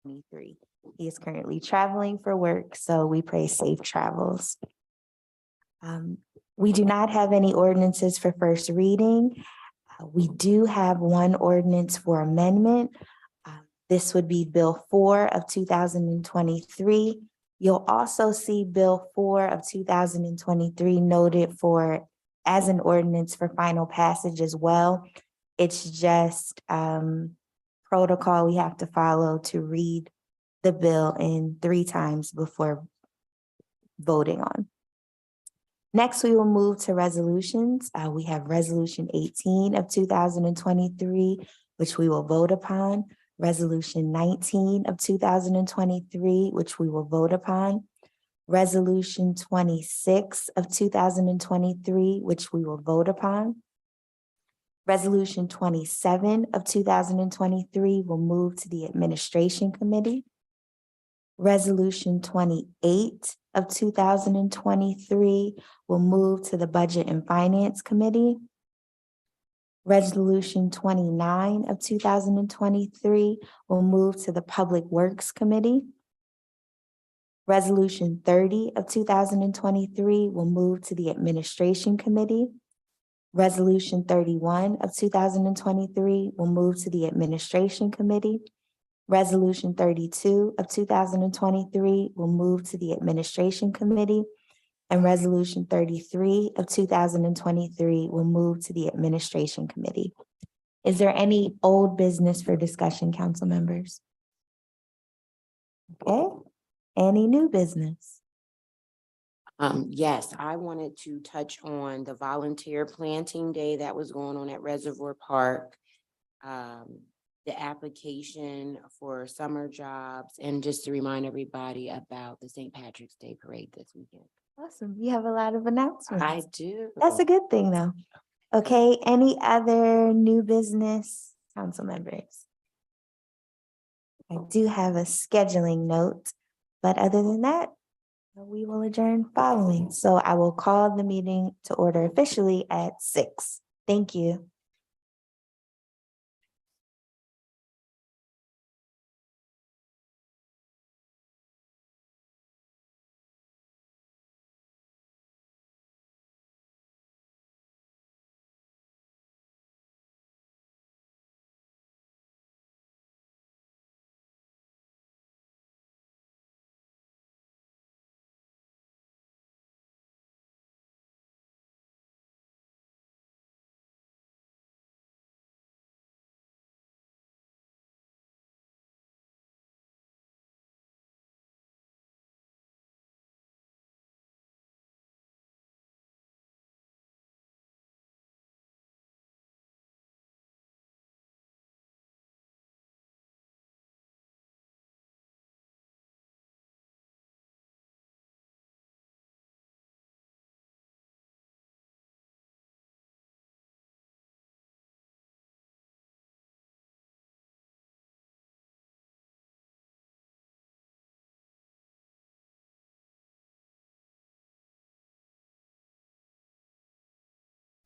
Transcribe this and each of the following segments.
2023. He is currently traveling for work, so we pray safe travels. We do not have any ordinances for first reading. We do have one ordinance for amendment. This would be Bill 4 of 2023. You'll also see Bill 4 of 2023 noted for as an ordinance for final passage as well. It's just protocol we have to follow to read the bill in 3 times before voting on. Next, we will move to resolutions. We have Resolution 18 of 2023, which we will vote upon. Resolution 19 of 2023, which we will vote upon. Resolution 26 of 2023, which we will vote upon. Resolution 27 of 2023 will move to the Administration Committee. Resolution 28 of 2023 will move to the Budget and Finance Committee. Resolution 29 of 2023 will move to the Public Works Committee. Resolution 30 of 2023 will move to the Administration Committee. Resolution 31 of 2023 will move to the Administration Committee. Resolution 32 of 2023 will move to the Administration Committee. And Resolution 33 of 2023 will move to the Administration Committee. Is there any old business for discussion, council members? Okay, any new business? Yes, I wanted to touch on the volunteer planting day that was going on at Reservoir Park. The application for summer jobs, and just to remind everybody about the St. Patrick's Day parade this weekend. Awesome, you have a lot of announcements. I do. That's a good thing though. Okay, any other new business, council members? I do have a scheduling note, but other than that, we will adjourn following. So I will call the meeting to order officially at 6. Thank you.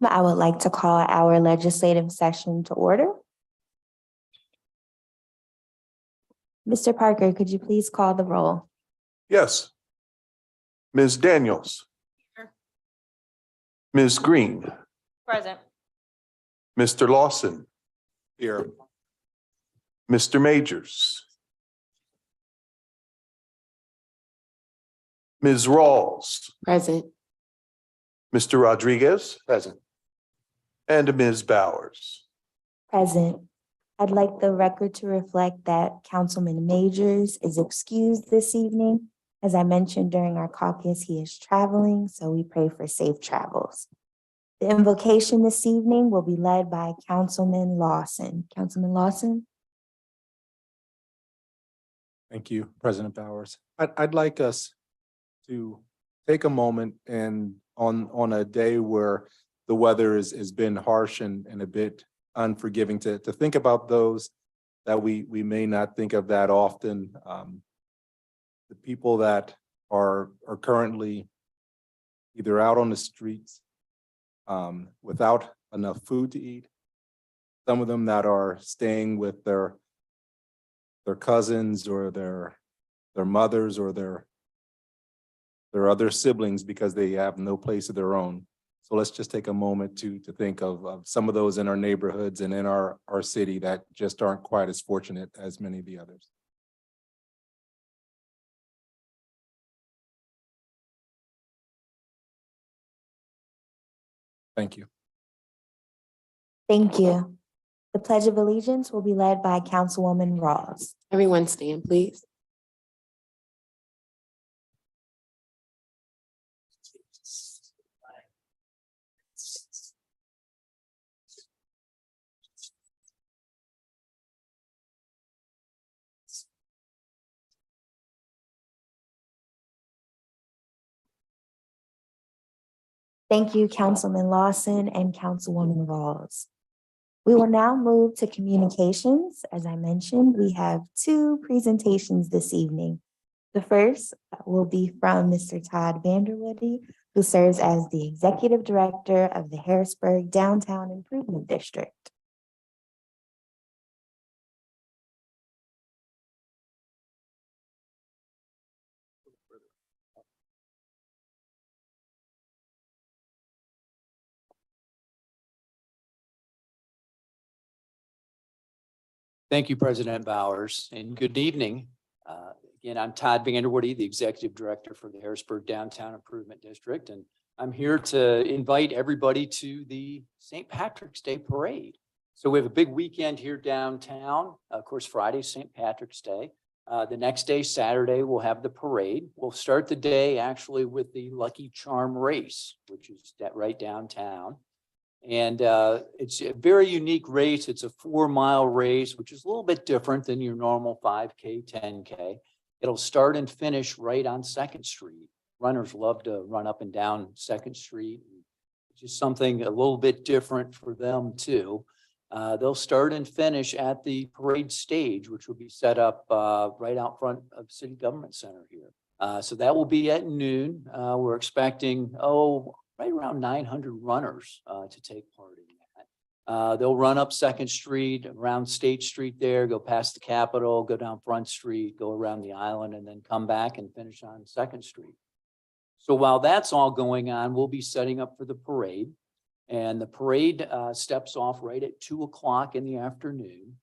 I would like to call our legislative session to order. Mr. Parker, could you please call the roll? Yes. Ms. Daniels. Here. Ms. Green. Present. Mr. Lawson. Here. Mr. Majors. Ms. Rawls. Present. Mr. Rodriguez. Present. And Ms. Bowers. Present. I'd like the record to reflect that Councilman Majors is excused this evening. As I mentioned during our caucus, he is traveling, so we pray for safe travels. The invocation this evening will be led by Councilman Lawson. Councilman Lawson? Thank you, President Bowers. I'd like us to take a moment and on a day where the weather has been harsh and a bit unforgiving to think about those that we may not think of that often. The people that are currently either out on the streets without enough food to eat. Some of them that are staying with their cousins or their mothers or their other siblings because they have no place of their own. So let's just take a moment to think of some of those in our neighborhoods and in our city that just aren't quite as fortunate as many of the others. Thank you. Thank you. The Pledge of Allegiance will be led by Councilwoman Rawls. Everyone stand, please. Thank you, Councilman Lawson and Councilwoman Rawls. We will now move to communications. As I mentioned, we have two presentations this evening. The first will be from Mr. Todd Vanderwoody, who serves as the Executive Director of the Harrisburg Downtown Improvement District. Thank you, President Bowers, and good evening. Again, I'm Todd Vanderwoody, the Executive Director for the Harrisburg Downtown Improvement District, and I'm here to invite everybody to the St. Patrick's Day Parade. So we have a big weekend here downtown. Of course, Friday's St. Patrick's Day. The next day, Saturday, we'll have the parade. We'll start the day actually with the Lucky Charm race, which is right downtown. And it's a very unique race. It's a 4-mile race, which is a little bit different than your normal 5K, 10K. It'll start and finish right on 2nd Street. Runners love to run up and down 2nd Street. It's just something a little bit different for them too. They'll start and finish at the parade stage, which will be set up right out front of City Government Center here. So that will be at noon. We're expecting, right around 900 runners to take part in that. They'll run up 2nd Street, around State Street there, go past the Capitol, go down Front Street, go around the island, and then come back and finish on 2nd Street. So while that's all going on, we'll be setting up for the parade. And the parade steps off right at 2 o'clock in the afternoon.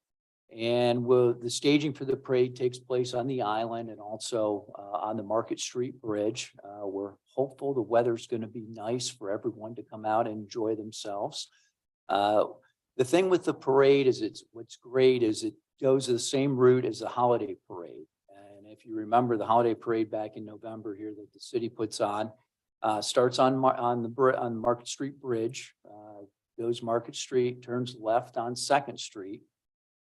And the staging for the parade takes place on the island and also on the Market Street Bridge. We're hopeful the weather's going to be nice for everyone to come out and enjoy themselves. The thing with the parade is what's great is it goes the same route as the holiday parade. And if you remember the holiday parade back in November here that the city puts on, starts on the Market Street Bridge, goes Market Street, turns left on 2nd Street,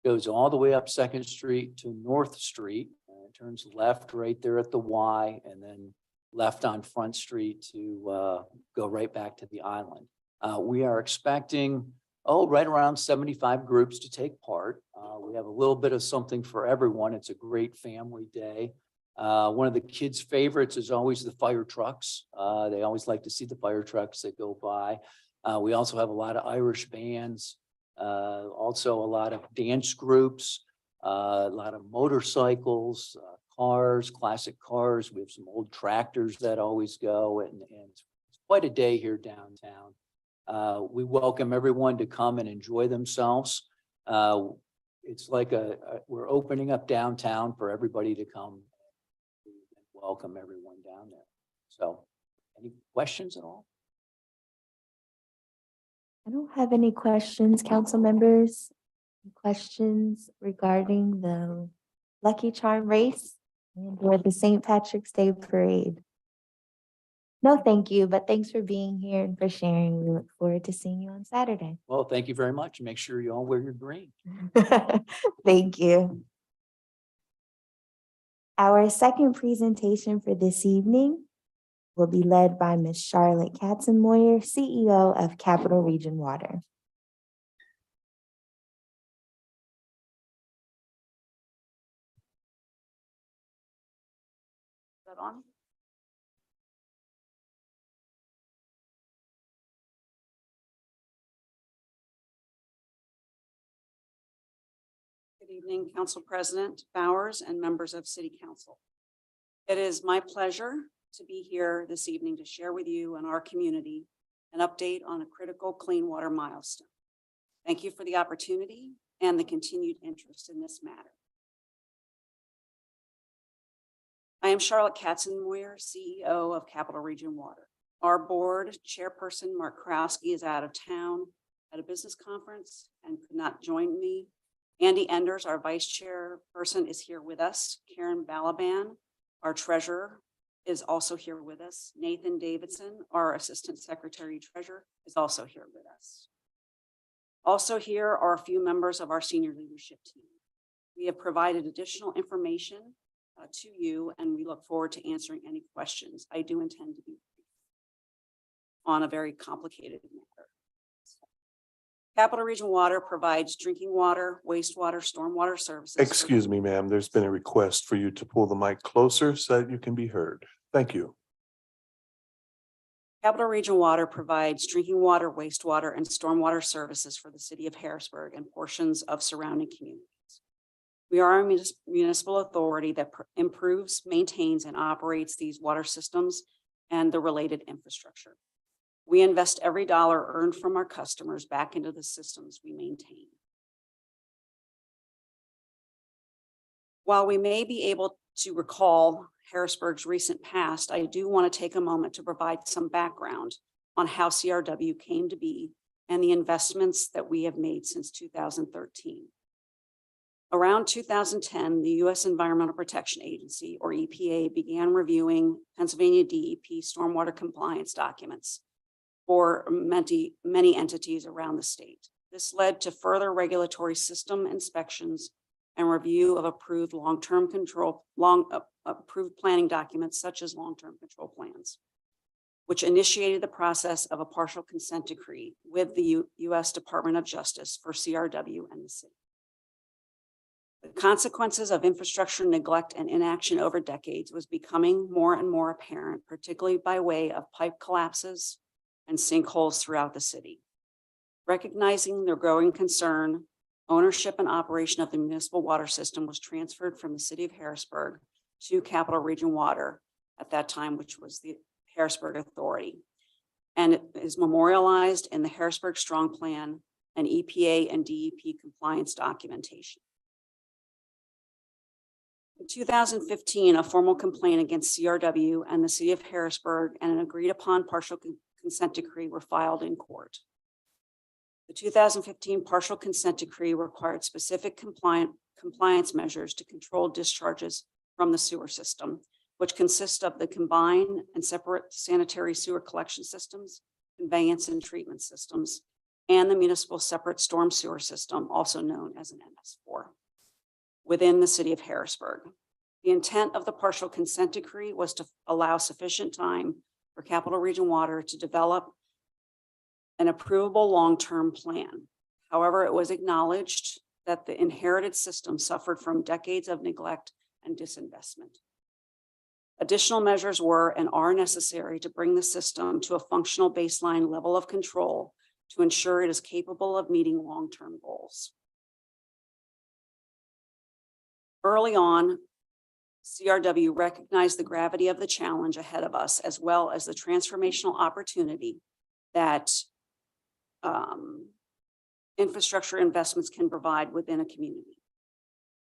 goes all the way up 2nd Street to North Street, and turns left right there at the Y, and then left on Front Street to go right back to the island. We are expecting, right around 75 groups to take part. We have a little bit of something for everyone. It's a great family day. One of the kids' favorites is always the fire trucks. They always like to see the fire trucks that go by. We also have a lot of Irish bands, also a lot of dance groups, a lot of motorcycles, cars, classic cars. We have some old tractors that always go, and it's quite a day here downtown. We welcome everyone to come and enjoy themselves. It's like we're opening up downtown for everybody to come and welcome everyone down there. So any questions at all? I don't have any questions, council members. Any questions regarding the Lucky Charm race or the St. Patrick's Day Parade? No, thank you, but thanks for being here and for sharing. We look forward to seeing you on Saturday. Well, thank you very much. Make sure you all wear your green. Thank you. Our second presentation for this evening will be led by Ms. Charlotte Katzenmoyer, CEO of Capital Region Water. Is that on? Good evening, Council President Bowers and members of City Council. It is my pleasure to be here this evening to share with you and our community an update on a critical clean water milestone. Thank you for the opportunity and the continued interest in this matter. I am Charlotte Katzenmoyer, CEO of Capital Region Water. Our board chairperson, Mark Krowski, is out of town at a business conference and could not join me. Andy Enders, our vice chairperson, is here with us. Karen Balaban, our treasurer, is also here with us. Nathan Davidson, our assistant secretary treasurer, is also here with us. Also here are a few members of our senior leadership team. We have provided additional information to you, and we look forward to answering any questions. I do intend to be brief on a very complicated matter. Capital Region Water provides drinking water, wastewater, stormwater services. Excuse me, ma'am. There's been a request for you to pull the mic closer so that you can be heard. Thank you. Capital Region Water provides drinking water, wastewater, and stormwater services for the city of Harrisburg and portions of surrounding communities. We are a municipal authority that improves, maintains, and operates these water systems and the related infrastructure. We invest every dollar earned from our customers back into the systems we maintain. While we may be able to recall Harrisburg's recent past, I do want to take a moment to provide some background on how CRW came to be and the investments that we have made since 2013. Around 2010, the U.S. Environmental Protection Agency, or EPA, began reviewing Pennsylvania DEP stormwater compliance documents for many entities around the state. This led to further regulatory system inspections and review of approved approved planning documents such as long-term control plans, which initiated the process of a partial consent decree with the U.S. Department of Justice for CRW and the city. The consequences of infrastructure neglect and inaction over decades was becoming more and more apparent, particularly by way of pipe collapses and sinkholes throughout the city. Recognizing their growing concern, ownership and operation of the municipal water system was transferred from the city of Harrisburg to Capital Region Water at that time, which was the Harrisburg Authority. And it is memorialized in the Harrisburg Strong Plan and EPA and DEP compliance documentation. In 2015, a formal complaint against CRW and the city of Harrisburg and an agreed upon partial consent decree were filed in court. The 2015 partial consent decree required specific compliance measures to control discharges from the sewer system, which consist of the combined and separate sanitary sewer collection systems, conveyance and treatment systems, and the municipal separate storm sewer system, also known as an MS4, within the city of Harrisburg. The intent of the partial consent decree was to allow sufficient time for Capital Region Water to develop an approvable long-term plan. However, it was acknowledged that the inherited system suffered from decades of neglect and disinvestment. Additional measures were and are necessary to bring the system to a functional baseline level of control to ensure it is capable of meeting long-term goals. Early on, CRW recognized the gravity of the challenge ahead of us, as well as the transformational opportunity that infrastructure investments can provide within a community.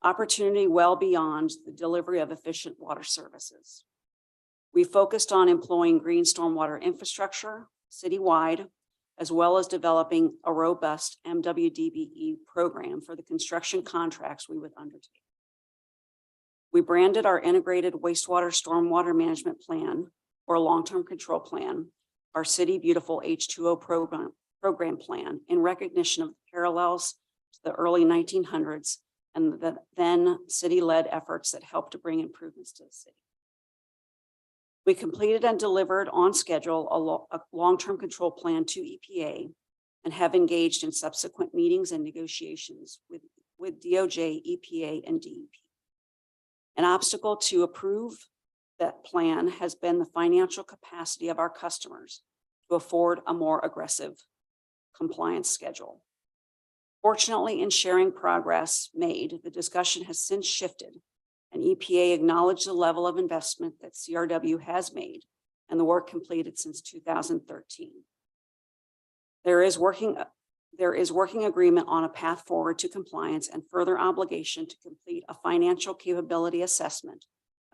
Opportunity well beyond the delivery of efficient water services. We focused on employing green stormwater infrastructure citywide, as well as developing a robust MWDBE program for the construction contracts we would undertake. We branded our integrated wastewater stormwater management plan, or long-term control plan, our City Beautiful H2O program plan, in recognition of the parallels to the early 1900s and the then city-led efforts that helped to bring improvements to the city. We completed and delivered on schedule a long-term control plan to EPA and have engaged in subsequent meetings and negotiations with DOJ, EPA, and DEP. An obstacle to approve that plan has been the financial capacity of our customers to afford a more aggressive compliance schedule. Fortunately, in sharing progress made, the discussion has since shifted, and EPA acknowledged the level of investment that CRW has made and the work completed since 2013. There is working agreement on a path forward to compliance and further obligation to complete a financial capability assessment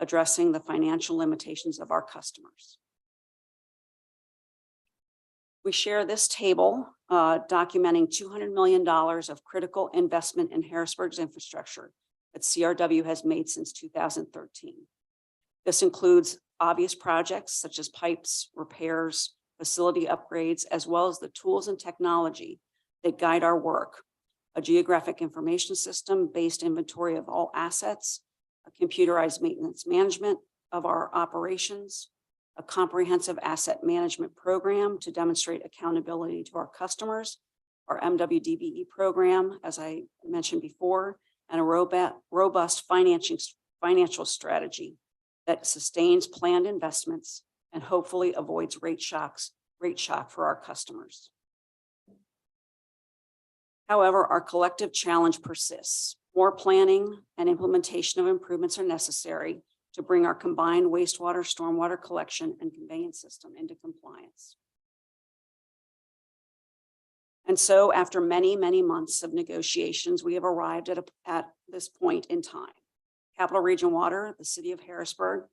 addressing the financial limitations of our customers. We share this table documenting $200 million of critical investment in Harrisburg's infrastructure that CRW has made since 2013. This includes obvious projects such as pipes, repairs, facility upgrades, as well as the tools and technology that guide our work, a geographic information system-based inventory of all assets, a computerized maintenance management of our operations, a comprehensive asset management program to demonstrate accountability to our customers, our MWDBE program, as I mentioned before, and a robust financial strategy that sustains planned investments and hopefully avoids rate shock for our customers. However, our collective challenge persists. More planning and implementation of improvements are necessary to bring our combined wastewater, stormwater collection, and conveyance system into compliance. And so after many, many months of negotiations, we have arrived at this point in time. Capital Region Water, the City of Harrisburg,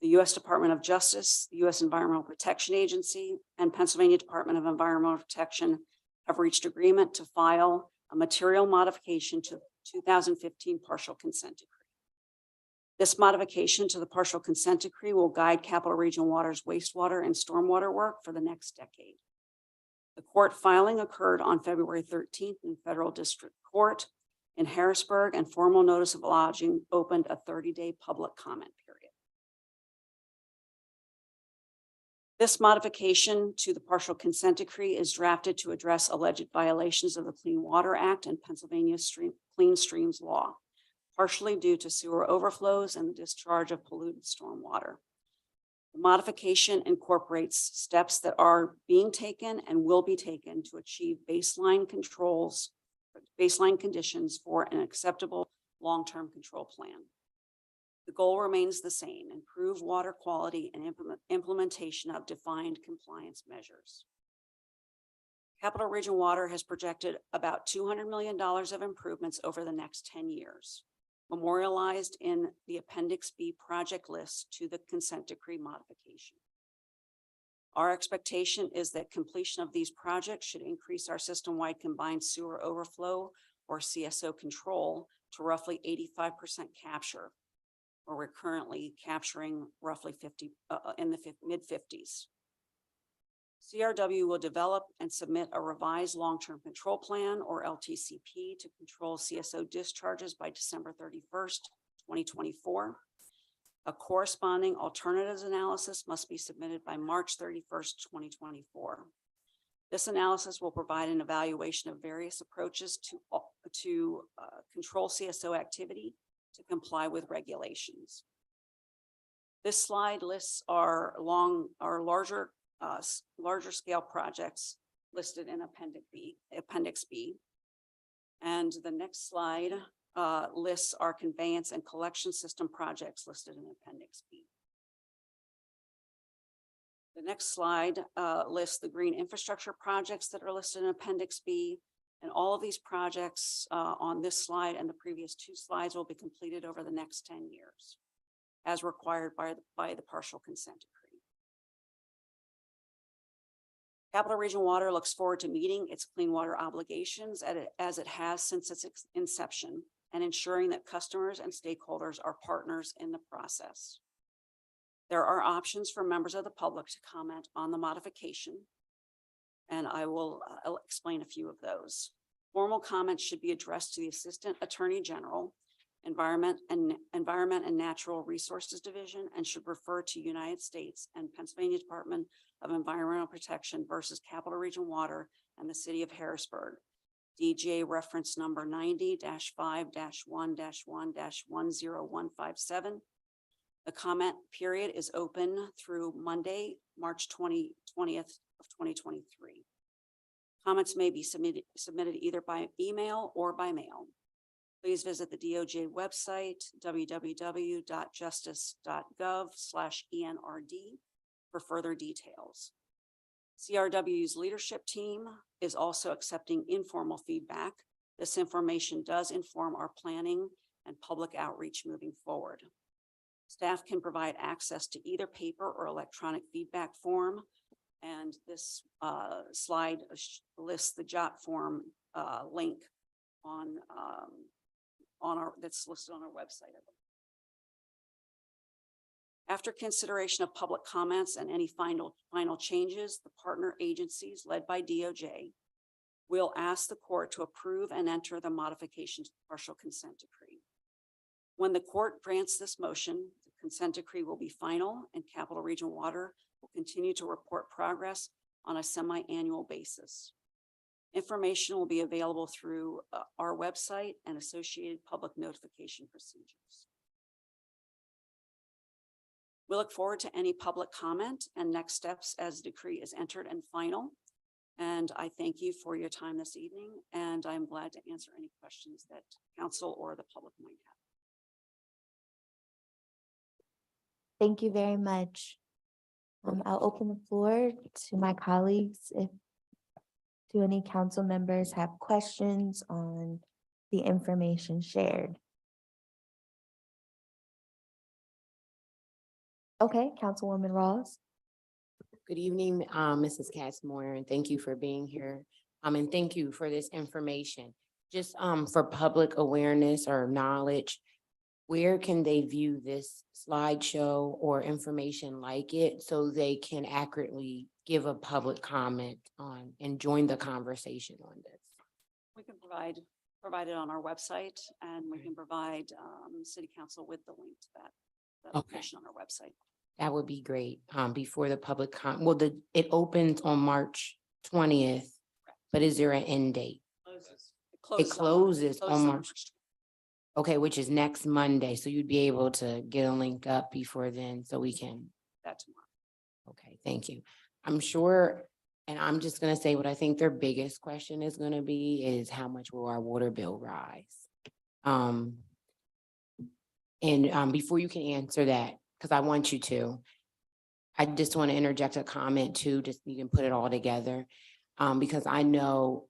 the U.S. Department of Justice, the U.S. Environmental Protection Agency, and Pennsylvania Department of Environmental Protection have reached agreement to file a material modification to 2015 partial consent decree. This modification to the partial consent decree will guide Capital Region Water's wastewater and stormwater work for the next decade. The court filing occurred on February 13th in Federal District Court in Harrisburg, and formal notice of lodging opened a 30-day public comment period. This modification to the partial consent decree is drafted to address alleged violations of the Clean Water Act and Pennsylvania Clean Streams Law, partially due to sewer overflows and the discharge of polluted stormwater. The modification incorporates steps that are being taken and will be taken to achieve baseline conditions for an acceptable long-term control plan. The goal remains the same: improve water quality and implementation of defined compliance measures. Capital Region Water has projected about $200 million of improvements over the next 10 years, memorialized in the Appendix B project list to the consent decree modification. Our expectation is that completion of these projects should increase our system-wide combined sewer overflow, or CSO control, to roughly 85% capture, where we're currently capturing roughly 50 in the mid-50s. CRW will develop and submit a revised long-term control plan, or LTCP, to control CSO discharges by December 31st, 2024. A corresponding alternatives analysis must be submitted by March 31st, 2024. This analysis will provide an evaluation of various approaches to control CSO activity to comply with regulations. This slide lists our larger scale projects listed in Appendix B. And the next slide lists our conveyance and collection system projects listed in Appendix B. The next slide lists the green infrastructure projects that are listed in Appendix B. And all of these projects on this slide and the previous two slides will be completed over the next 10 years, as required by the partial consent decree. Capital Region Water looks forward to meeting its clean water obligations as it has since its inception, and ensuring that customers and stakeholders are partners in the process. There are options for members of the public to comment on the modification, and I will explain a few of those. Formal comments should be addressed to the Assistant Attorney General, Environment and Natural Resources Division, and should refer to United States and Pennsylvania Department of Environmental Protection versus Capital Region Water and the City of Harrisburg, DJ reference number 90-5-1-1-10157. The comment period is open through Monday, March 20th of 2023. Comments may be submitted either by email or by mail. Please visit the DOJ website, www.justice.gov/ENRD for further details. CRW's leadership team is also accepting informal feedback. This information does inform our planning and public outreach moving forward. Staff can provide access to either paper or electronic feedback form. And this slide lists the JOT form link on that's listed on our website. After consideration of public comments and any final changes, the partner agencies led by DOJ will ask the court to approve and enter the modification to the partial consent decree. When the court grants this motion, the consent decree will be final, and Capital Region Water will continue to report progress on a semi-annual basis. Information will be available through our website and associated public notification procedures. We look forward to any public comment and next steps as the decree is entered and final. And I thank you for your time this evening, and I'm glad to answer any questions that council or the public might have. Thank you very much. I'll open the floor to my colleagues if do any council members have questions on the information shared. Okay, Councilwoman Ross. Good evening, Mrs. Catsmoyer, and thank you for being here. And thank you for this information. Just for public awareness or knowledge, where can they view this slideshow or information like it so they can accurately give a public comment on and join the conversation on this? We can provide it on our website, and we can provide city council with the link to that location on our website. That would be great. Before the public it opens on March 20th, but is there an end date? It closes on March. Okay, which is next Monday. So you'd be able to get a link up before then so we can. That tomorrow. Okay, thank you. I'm sure, and I'm just gonna say what I think their biggest question is gonna be is how much will our water bill rise? Before you can answer that, because I want you to, I just want to interject a comment too, just you can put it all together. Because I know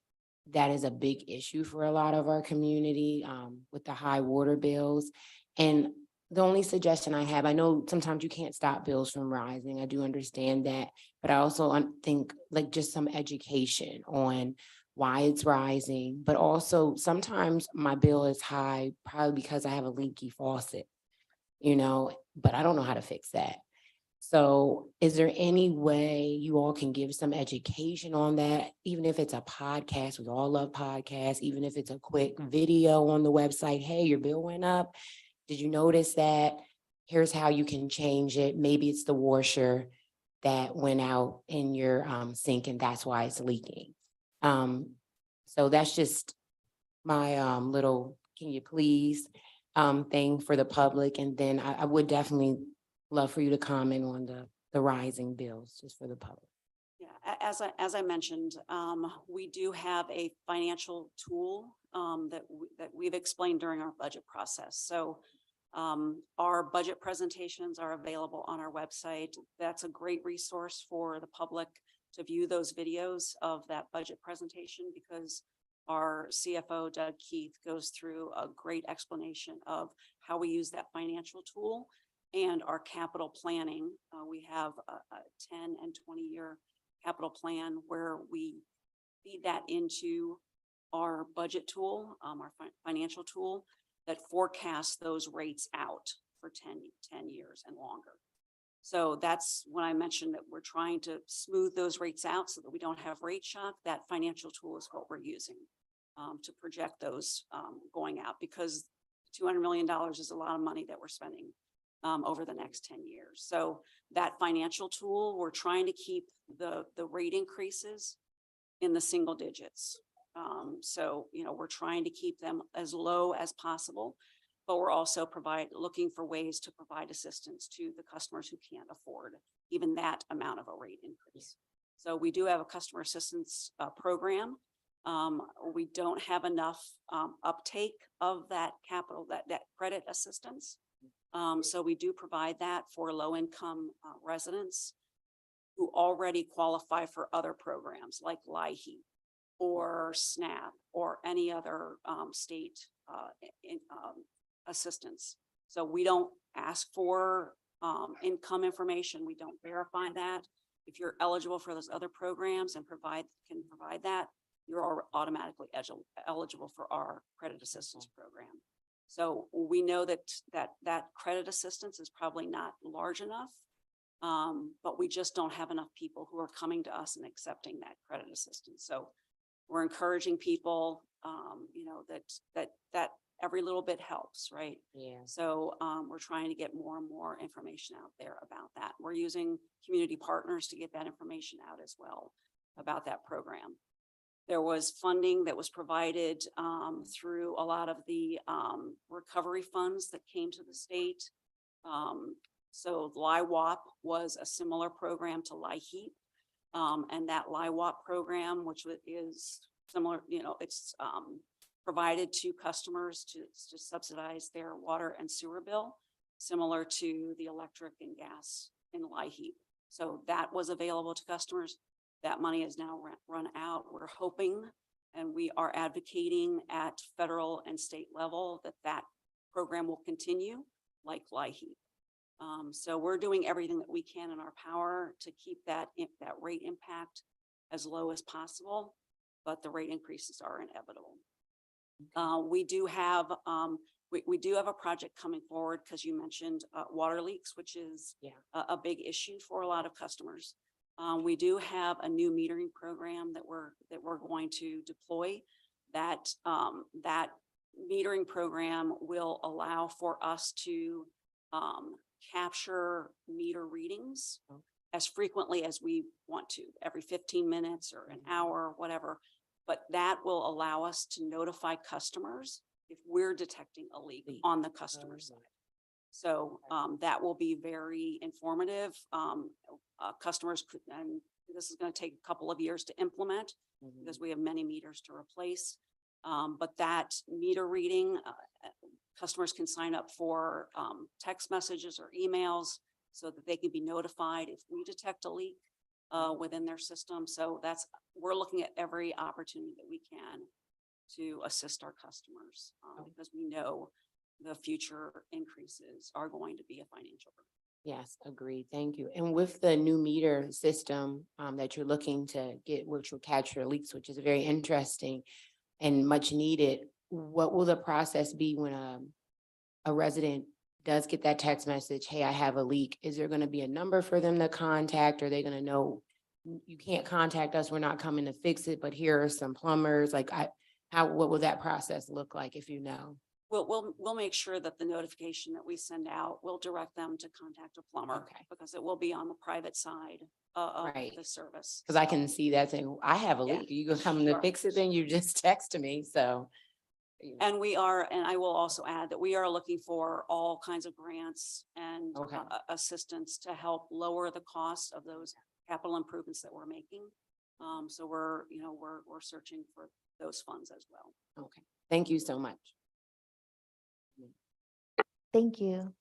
that is a big issue for a lot of our community with the high water bills. And the only suggestion I have, I know sometimes you can't stop bills from rising. I do understand that, but I also think like just some education on why it's rising, but also sometimes my bill is high, probably because I have a leaky faucet, but I don't know how to fix that. So is there any way you all can give some education on that? Even if it's a podcast, we all love podcasts, even if it's a quick video on the website, hey, your bill went up. Did you notice that? Here's how you can change it. Maybe it's the washer that went out in your sink and that's why it's leaking. So that's just my little, can you please thing for the public. And then I would definitely love for you to comment on the rising bills just for the public. Yeah, as I mentioned, we do have a financial tool that we've explained during our budget process. So our budget presentations are available on our website. That's a great resource for the public to view those videos of that budget presentation, because our CFO, Doug Keith, goes through a great explanation of how we use that financial tool and our capital planning. We have a 10 and 20-year capital plan where we feed that into our budget tool, our financial tool that forecasts those rates out for 10 years and longer. So that's when I mentioned that we're trying to smooth those rates out so that we don't have rate shock. That financial tool is what we're using to project those going out, because $200 million is a lot of money that we're spending over the next 10 years. So that financial tool, we're trying to keep the rate increases in the single digits. So, we're trying to keep them as low as possible, but we're also looking for ways to provide assistance to the customers who can't afford even that amount of a rate increase. So we do have a customer assistance program. We don't have enough uptake of that capital, that credit assistance. So we do provide that for low-income residents who already qualify for other programs like LIHEAP or SNAP or any other state assistance. So we don't ask for income information. We don't verify that. If you're eligible for those other programs and can provide that, you're automatically eligible for our credit assistance program. So we know that credit assistance is probably not large enough, but we just don't have enough people who are coming to us and accepting that credit assistance. So we're encouraging people, that every little bit helps, right? Yeah. So we're trying to get more and more information out there about that. We're using community partners to get that information out as well about that program. There was funding that was provided through a lot of the recovery funds that came to the state. So LIWAP was a similar program to LIHEAP. And that LIWAP program, which is similar, it's provided to customers to subsidize their water and sewer bill, similar to the electric and gas in LIHEAP. So that was available to customers. That money is now run out. We're hoping, and we are advocating at federal and state level that program will continue like LIHEAP. So we're doing everything that we can in our power to keep that rate impact as low as possible, but the rate increases are inevitable. We do have a project coming forward because you mentioned water leaks, which is a big issue for a lot of customers. We do have a new metering program that we're going to deploy. That metering program will allow for us to capture meter readings as frequently as we want to, every 15 minutes or an hour, whatever. But that will allow us to notify customers if we're detecting a leak on the customer side. So that will be very informative. Customers could, and this is going to take a couple of years to implement because we have many meters to replace. But that meter reading, customers can sign up for text messages or emails so that they can be notified if we detect a leak within their system. So we're looking at every opportunity that we can to assist our customers because we know the future increases are going to be a financial burden. Yes, agreed. Thank you. And with the new meter system that you're looking to get, which will capture leaks, which is very interesting and much needed, what will the process be when a resident does get that text message, hey, I have a leak? Is there going to be a number for them to contact? Are they going to know you can't contact us, we're not coming to fix it, but here are some plumbers? Like what will that process look like if you know? We'll make sure that the notification that we send out will direct them to contact a plumber because it will be on the private side of the service. Because I can see that saying, I have a leak. You gonna come to fix it? Then you just text me. So. And I will also add that we are looking for all kinds of grants and assistance to help lower the cost of those capital improvements that we're making. So we're searching for those funds as well. Okay. Thank you so much. Thank you.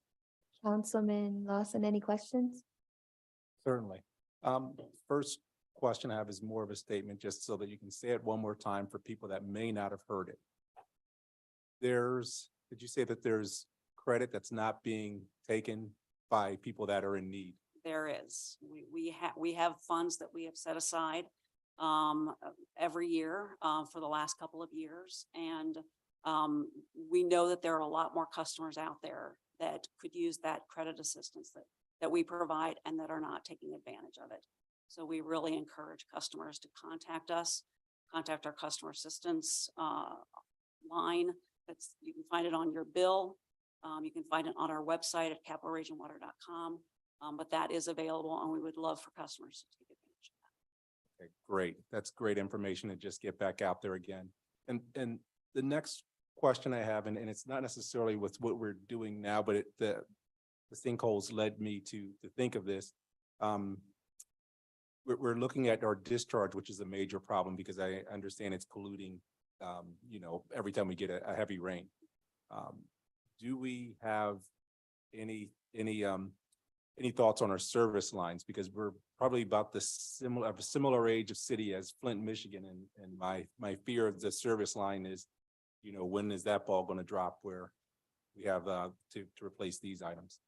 Councilman Lawson, any questions? Certainly. First question I have is more of a statement, just so that you can say it one more time for people that may not have heard it. Did you say that there's credit that's not being taken by people that are in need? There is. We have funds that we have set aside every year for the last couple of years. And we know that there are a lot more customers out there that could use that credit assistance that we provide and that are not taking advantage of it. So we really encourage customers to contact us, contact our customer assistance line. You can find it on your bill. You can find it on our website at capitalregionwater.com. But that is available, and we would love for customers to take advantage of that. Okay, great. That's great information to just get back out there again. And the next question I have, and it's not necessarily with what we're doing now, but the sinkholes led me to think of this. we're looking at our discharge, which is a major problem because I understand it's polluting, every time we get a heavy rain. Do we have any thoughts on our service lines? Because we're probably about the similar age of city as Flint, Michigan, and my fear of the service line is, when is that ball going to drop where we have to replace these items?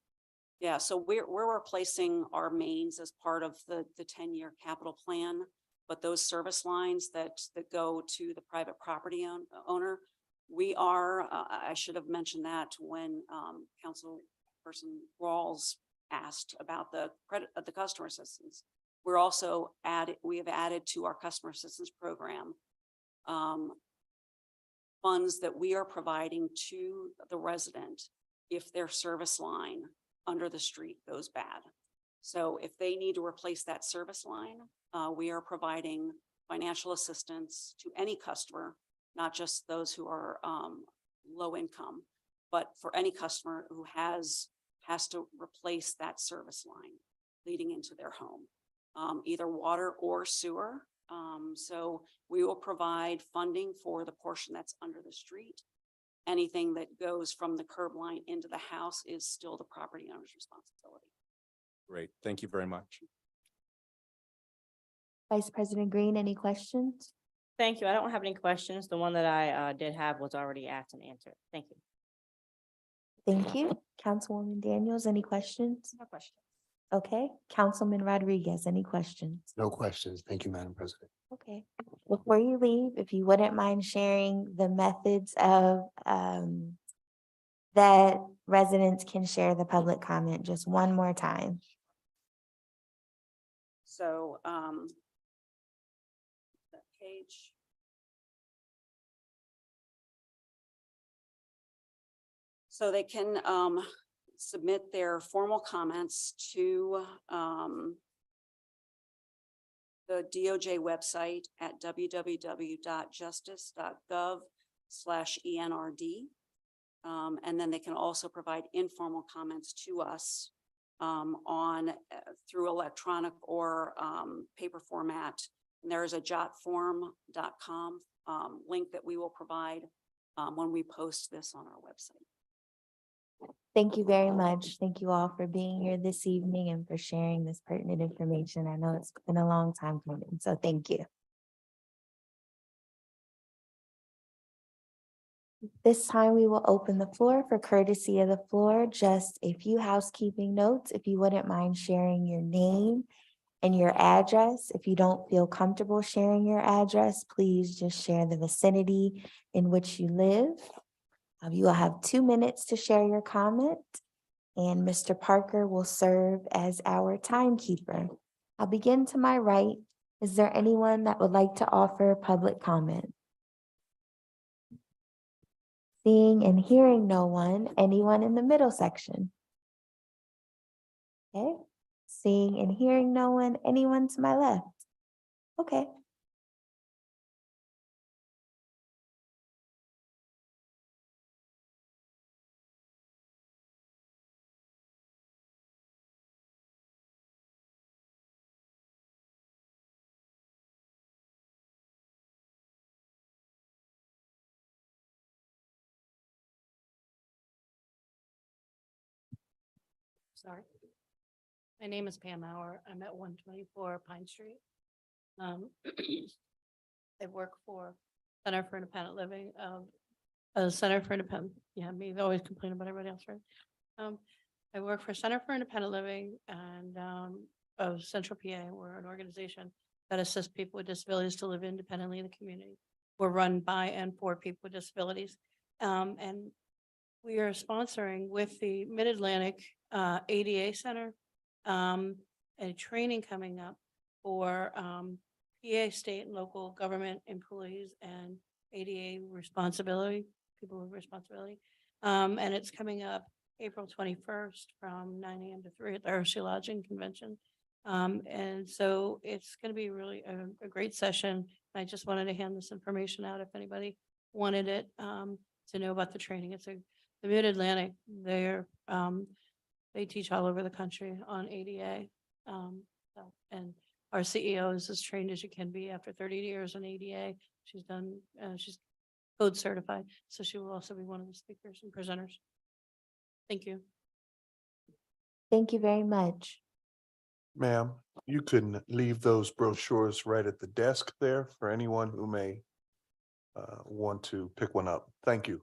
Yeah, so we're replacing our mains as part of the 10-year capital plan, but those service lines that go to the private property owner, we are, I should have mentioned that when Councilperson Rawls asked about the credit of the customer assistance. We're also we have added to our customer assistance program funds that we are providing to the resident if their service line under the street goes bad. So if they need to replace that service line, we are providing financial assistance to any customer, not just those who are low income, but for any customer who has to replace that service line leading into their home, either water or sewer. So we will provide funding for the portion that's under the street. Anything that goes from the curb line into the house is still the property owner's responsibility. Great. Thank you very much. Vice President Green, any questions? Thank you. I don't have any questions. The one that I did have was already asked and answered. Thank you. Thank you. Councilwoman Daniels, any questions? No question. Okay. Councilman Rodriguez, any questions? No questions. Thank you, Madam President. Okay. Before you leave, if you wouldn't mind sharing the methods of that residents can share the public comment just one more time. So that page. So they can submit their formal comments to the DOJ website at www.justice.gov/ENRD. And then they can also provide informal comments to us through electronic or paper format. And there is a jotform.com link that we will provide when we post this on our website. Thank you very much. Thank you all for being here this evening and for sharing this pertinent information. I know it's been a long time coming, so thank you. This time we will open the floor for courtesy of the floor. Just a few housekeeping notes. If you wouldn't mind sharing your name and your address. If you don't feel comfortable sharing your address, please just share the vicinity in which you live. You will have 2 minutes to share your comment, and Mr. Parker will serve as our timekeeper. I'll begin to my right. Is there anyone that would like to offer public comment? Seeing and hearing no one, anyone in the middle section? Okay, seeing and hearing no one, anyone to my left? Okay. Sorry. My name is Pam Mauer. I'm at 124 Pine Street. I work for Center for Independent Living, Center for Independent, me, they always complain about everybody else, right? I work for Center for Independent Living and of Central PA. We're an organization that assists people with disabilities to live independently in the community. We're run by and for people with disabilities. And we are sponsoring with the Mid-Atlantic ADA Center, a training coming up for PA state and local government employees and ADA responsibility, people with responsibility. And it's coming up April 21st from 9 a.m. to 3 at the Hershey Lodging Convention. And so it's going to be really a great session. I just wanted to hand this information out if anybody wanted it to know about the training. It's the Mid-Atlantic. They teach all over the country on ADA. And Our CEO is as trained as you can be after 30 years in ADA. She's done, she's code certified, so she will also be one of the speakers and presenters. Thank you. Thank you very much. Ma'am, you can leave those brochures right at the desk there for anyone who may want to pick one up. Thank you.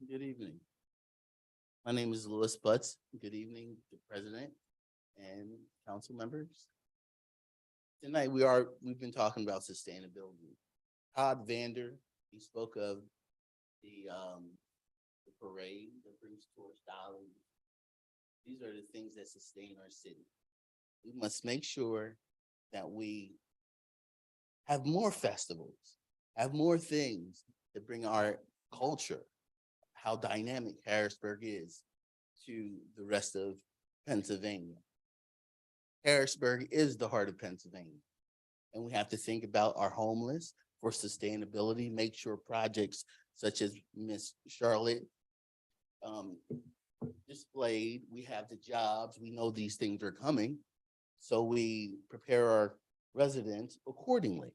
Good evening. My name is Louis Butts. Good evening, the president and council members. Tonight we've been talking about sustainability. Todd Vander, he spoke of the parade that brings tourist dollars. These are the things that sustain our city. We must make sure that we have more festivals, have more things that bring our culture, how dynamic Harrisburg is, to the rest of Pennsylvania. Harrisburg is the heart of Pennsylvania, and we have to think about our homeless for sustainability, make sure projects such as Miss Charlotte displayed, we have the jobs, we know these things are coming, so we prepare our residents accordingly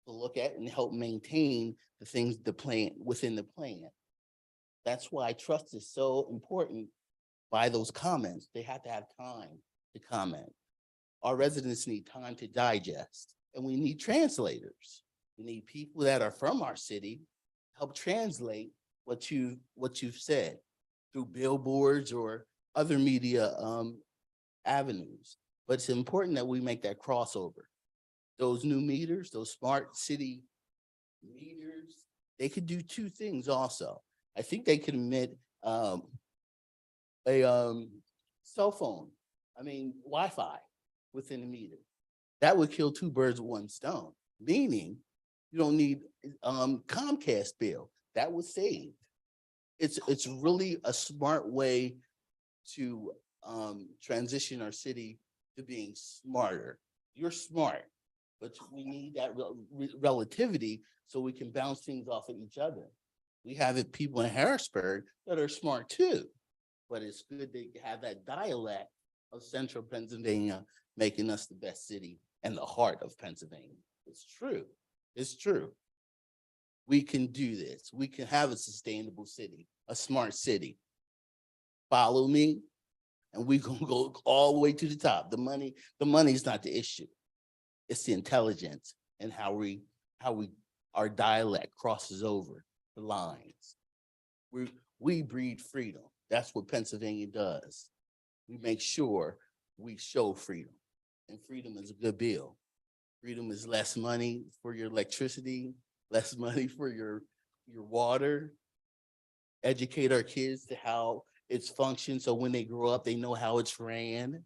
to look at and help maintain the things, the plan within the plan. That's why trust is so important by those comments. They have to have time to comment. Our residents need time to digest, and we need translators. We need people that are from our city help translate what you've said through billboards or other media avenues. But it's important that we make that crossover. Those new meters, those smart city meters, they could do two things also. I think they could emit a cell phone, Wi-Fi within the meter. That would kill two birds with one stone, meaning you don't need Comcast bill. That was saved. It's really a smart way to transition our city to being smarter. You're smart, but we need that relativity so we can bounce things off of each other. We have people in Harrisburg that are smart too, but it's good to have that dialect of central Pennsylvania making us the best city and the heart of Pennsylvania. It's true. It's true. We can do this. We can have a sustainable city, a smart city. Follow me, and we're gonna go all the way to the top. The money is not the issue. It's the intelligence and how our dialect crosses over the lines. We breed freedom. That's what Pennsylvania does. We make sure we show freedom, and freedom is a good bill. Freedom is less money for your electricity, less money for your water. Educate our kids to how it's functioned, so when they grow up, they know how it's ran.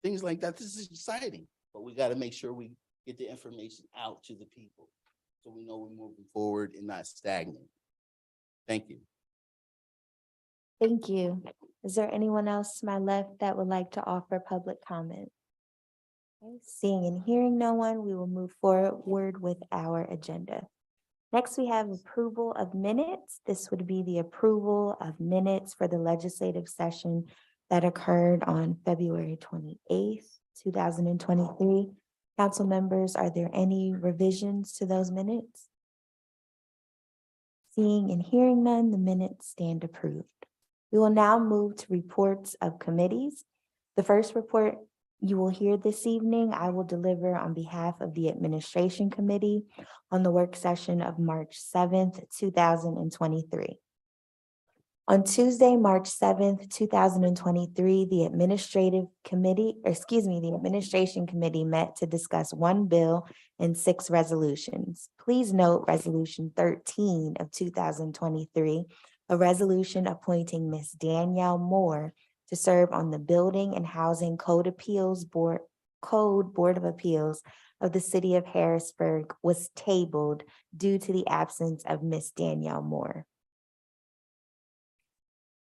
Things like that. This is exciting, but we got to make sure we get the information out to the people so we know we're moving forward and not stagnant. Thank you. Thank you. Is there anyone else to my left that would like to offer public comment? Okay, seeing and hearing no one, we will move forward with our agenda. Next, we have approval of minutes. This would be the approval of minutes for the legislative session that occurred on February 28th, 2023. Council members, are there any revisions to those minutes? Seeing and hearing none, the minutes stand approved. We will now move to reports of committees. The first report you will hear this evening, I will deliver on behalf of the Administration Committee on the work session of March 7th, 2023. On Tuesday, March 7th, 2023, the Administration Committee met to discuss one bill and 6 resolutions. Please note Resolution 13 of 2023, a resolution appointing Ms. Danielle Moore to serve on the Building and Housing Code Board of Appeals of the City of Harrisburg, was tabled due to the absence of Ms. Danielle Moore.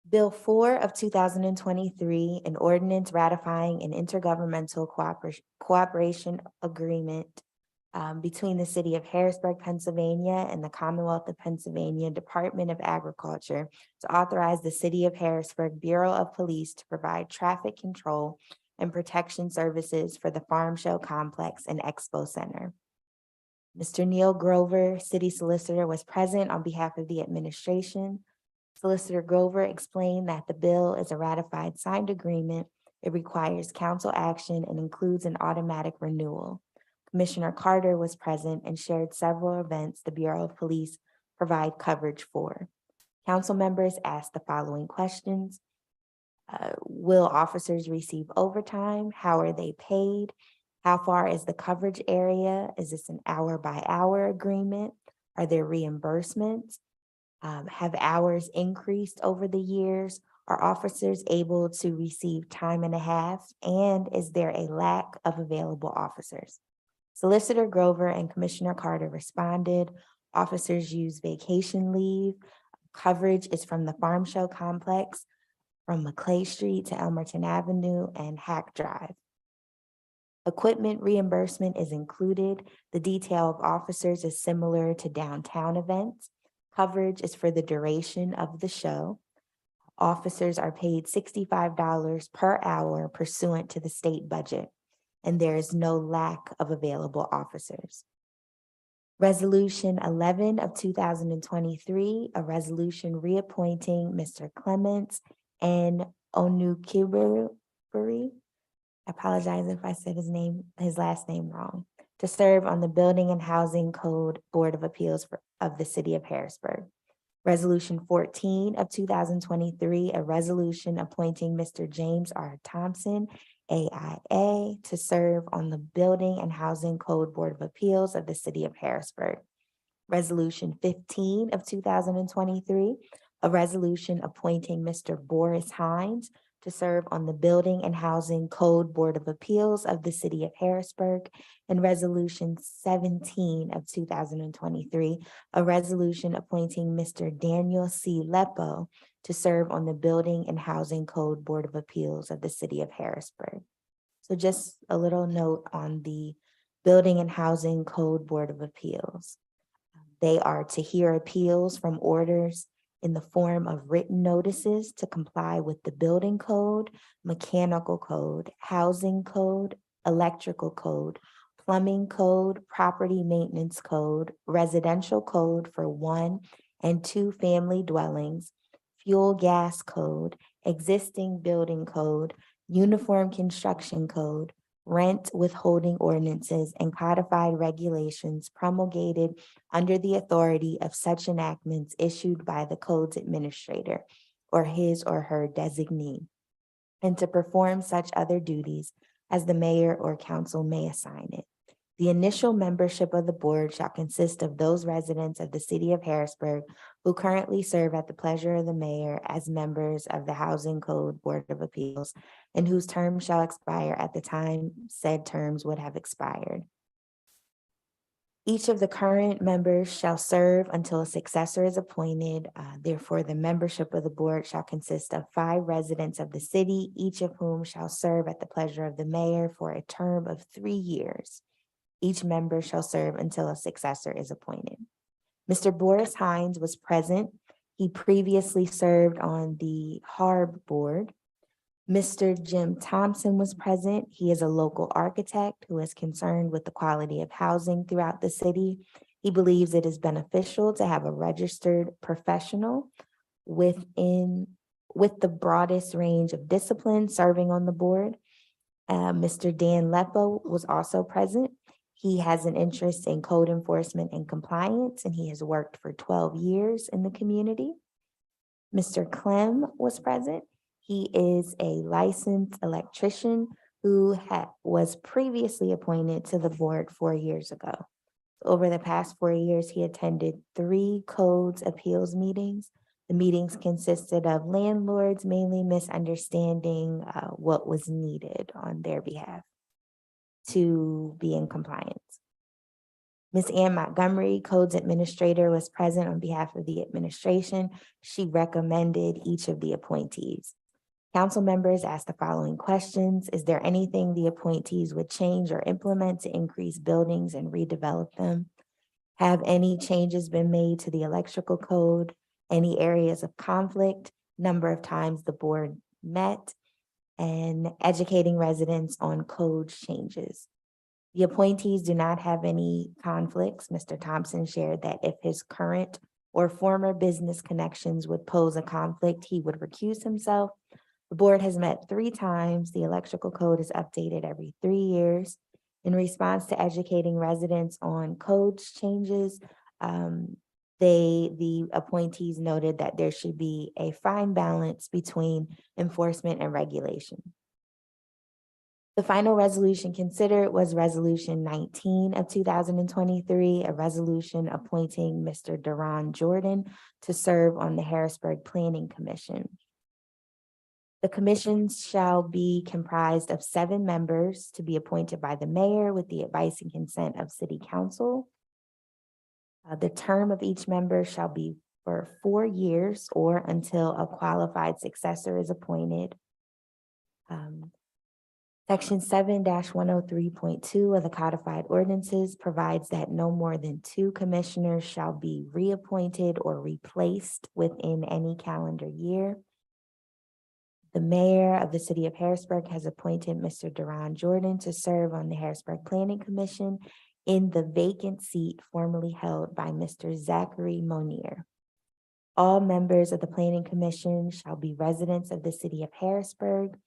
Bill 4 of 2023, an ordinance ratifying an intergovernmental cooperation agreement between the city of Harrisburg, Pennsylvania and the Commonwealth of Pennsylvania Department of Agriculture to authorize the city of Harrisburg Bureau of Police to provide traffic control and protection services for the Farm Show Complex and Expo Center. Mr. Neil Grover, city solicitor, was present on behalf of the administration. Solicitor Grover explained that the bill is a ratified signed agreement. It requires council action and includes an automatic renewal. Commissioner Carter was present and shared several events the Bureau of Police provide coverage for. Council members asked the following questions. Will officers receive overtime? How are they paid? How far is the coverage area? Is this an hour by hour agreement? Are there reimbursements? Have hours increased over the years? Are officers able to receive time and a half? And is there a lack of available officers? Solicitor Grover and Commissioner Carter responded. Officers use vacation leave. Coverage is from the Farm Show Complex, from McClay Street to Elmerton Avenue and Hack Drive. Equipment reimbursement is included. The detail of officers is similar to downtown events. Coverage is for the duration of the show. Officers are paid $65 per hour pursuant to the state budget, and there is no lack of available officers. Resolution 11 of 2023, a resolution reappointing Mr. Clements and Onukiburi. I apologize if I said his last name wrong, to serve on the Building and Housing Code Board of Appeals of the City of Harrisburg. Resolution 14 of 2023, a resolution appointing Mr. James R. Thompson, AIA, to serve on the Building and Housing Code Board of Appeals of the City of Harrisburg. Resolution 15 of 2023, a resolution appointing Mr. Boris Hines to serve on the Building and Housing Code Board of Appeals of the City of Harrisburg, and Resolution 17 of 2023, a resolution appointing Mr. Daniel C. Lepo to serve on the Building and Housing Code Board of Appeals of the City of Harrisburg. So just a little note on the Building and Housing Code Board of Appeals. They are to hear appeals from orders in the form of written notices to comply with the building code, mechanical code, housing code, electrical code, plumbing code, property maintenance code, residential code for 1 and 2 family dwellings, fuel gas code, existing building code, uniform construction code, rent withholding ordinances, and codified regulations promulgated under the authority of such enactments issued by the code's administrator or his or her designee, and to perform such other duties as the mayor or council may assign it. The initial membership of the board shall consist of those residents of the city of Harrisburg who currently serve at the pleasure of the mayor as members of the Housing Code Board of Appeals, and whose term shall expire at the time said terms would have expired. Each of the current members shall serve until a successor is appointed. Therefore, the membership of the board shall consist of 5 residents of the city, each of whom shall serve at the pleasure of the mayor for a term of 3 years. Each member shall serve until a successor is appointed. Mr. Boris Hines was present. He previously served on the HARB board. Mr. Jim Thompson was present. He is a local architect who is concerned with the quality of housing throughout the city. He believes it is beneficial to have a registered professional with the broadest range of discipline serving on the board. Mr. Dan Lepo was also present. He has an interest in code enforcement and compliance, and he has worked for 12 years in the community. Mr. Clem was present. He is a licensed electrician who was previously appointed to the board 4 years ago. Over the past 4 years, he attended 3 codes appeals meetings. The meetings consisted of landlords mainly misunderstanding what was needed on their behalf to be in compliance. Ms. Ann Montgomery, Codes Administrator, was present on behalf of the administration. She recommended each of the appointees. Council members asked the following questions. Is there anything the appointees would change or implement to increase buildings and redevelop them? Have any changes been made to the electrical code? Any areas of conflict? Number of times the board met? And educating residents on code changes. The appointees do not have any conflicts. Mr. Thompson shared that if his current or former business connections would pose a conflict, he would recuse himself. The board has met 3 times. The electrical code is updated every 3 years. In response to educating residents on code changes, the appointees noted that there should be a fine balance between enforcement and regulation. The final resolution considered was Resolution 19 of 2023, a resolution appointing Mr. Duran Jordan to serve on the Harrisburg Planning Commission. The commissions shall be comprised of 7 members to be appointed by the mayor with the advice and consent of City Council. The term of each member shall be for 4 years or until a qualified successor is appointed. Section 7-103.2 of the codified ordinances provides that no more than 2 commissioners shall be reappointed or replaced within any calendar year. The mayor of the city of Harrisburg has appointed Mr. Duran Jordan to serve on the Harrisburg Planning Commission in the vacant seat formerly held by Mr. Zachary Monier. All members of the Planning Commission shall be residents of the city of Harrisburg.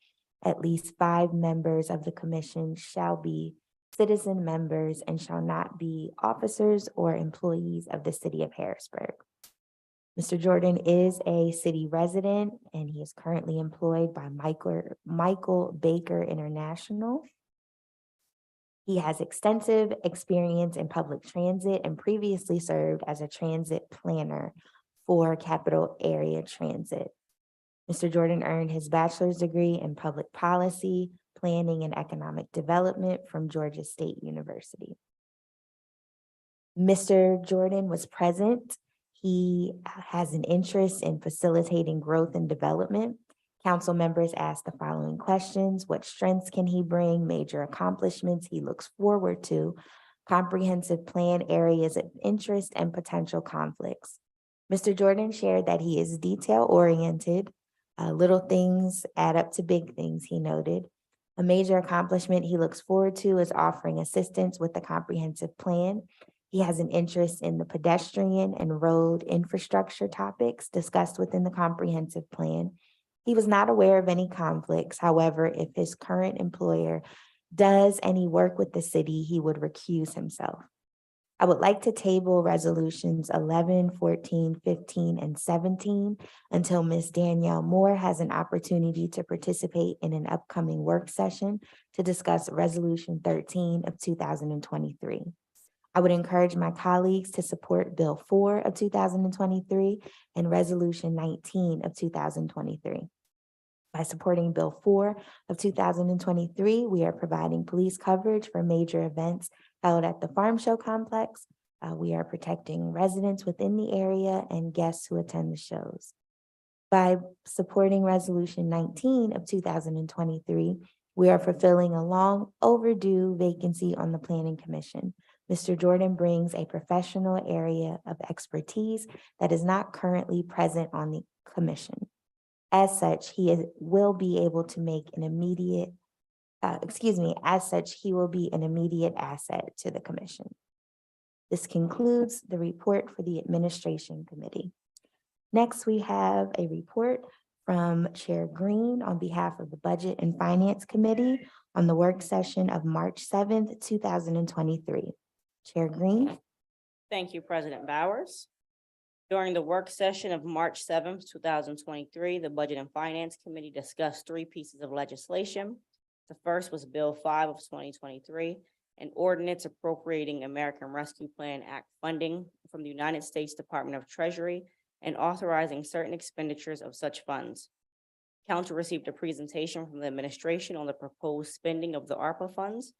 At least 5 members of the commission shall be citizen members and shall not be officers or employees of the city of Harrisburg. Mr. Jordan is a city resident and he is currently employed by Michael Baker International. He has extensive experience in public transit and previously served as a transit planner for Capital Area Transit. Mr. Jordan earned his bachelor's degree in public policy, planning, and economic development from Georgia State University. Mr. Jordan was present. He has an interest in facilitating growth and development. Council members asked the following questions. What strengths can he bring? Major accomplishments he looks forward to, comprehensive plan areas of interest, and potential conflicts. Mr. Jordan shared that he is detail-oriented. Little things add up to big things, he noted. A major accomplishment he looks forward to is offering assistance with the comprehensive plan. He has an interest in the pedestrian and road infrastructure topics discussed within the comprehensive plan. He was not aware of any conflicts. However, if his current employer does any work with the city, he would recuse himself. I would like to table resolutions 11, 14, 15, and 17 until Ms. Danielle Moore has an opportunity to participate in an upcoming work session to discuss Resolution 13 of 2023. I would encourage my colleagues to support Bill 4 of 2023 and Resolution 19 of 2023. By supporting Bill 4 of 2023, we are providing police coverage for major events held at the Farm Show Complex. We are protecting residents within the area and guests who attend the shows. By supporting Resolution 19 of 2023, we are fulfilling a long overdue vacancy on the Planning Commission. Mr. Jordan brings a professional area of expertise that is not currently present on the commission. As such, he will be able to make an immediate, as such, he will be an immediate asset to the commission. This concludes the report for the Administration Committee. Next, we have a report from Chair Green on behalf of the Budget and Finance Committee on the work session of March 7th, 2023. Chair Green. Thank you, President Bowers. During the work session of March 7th, 2023, the Budget and Finance Committee discussed 3 pieces of legislation. The first was Bill 5 of 2023, an ordinance appropriating American Rescue Plan Act funding from the United States Department of Treasury and authorizing certain expenditures of such funds. Council received a presentation from the administration on the proposed spending of the ARPA funds.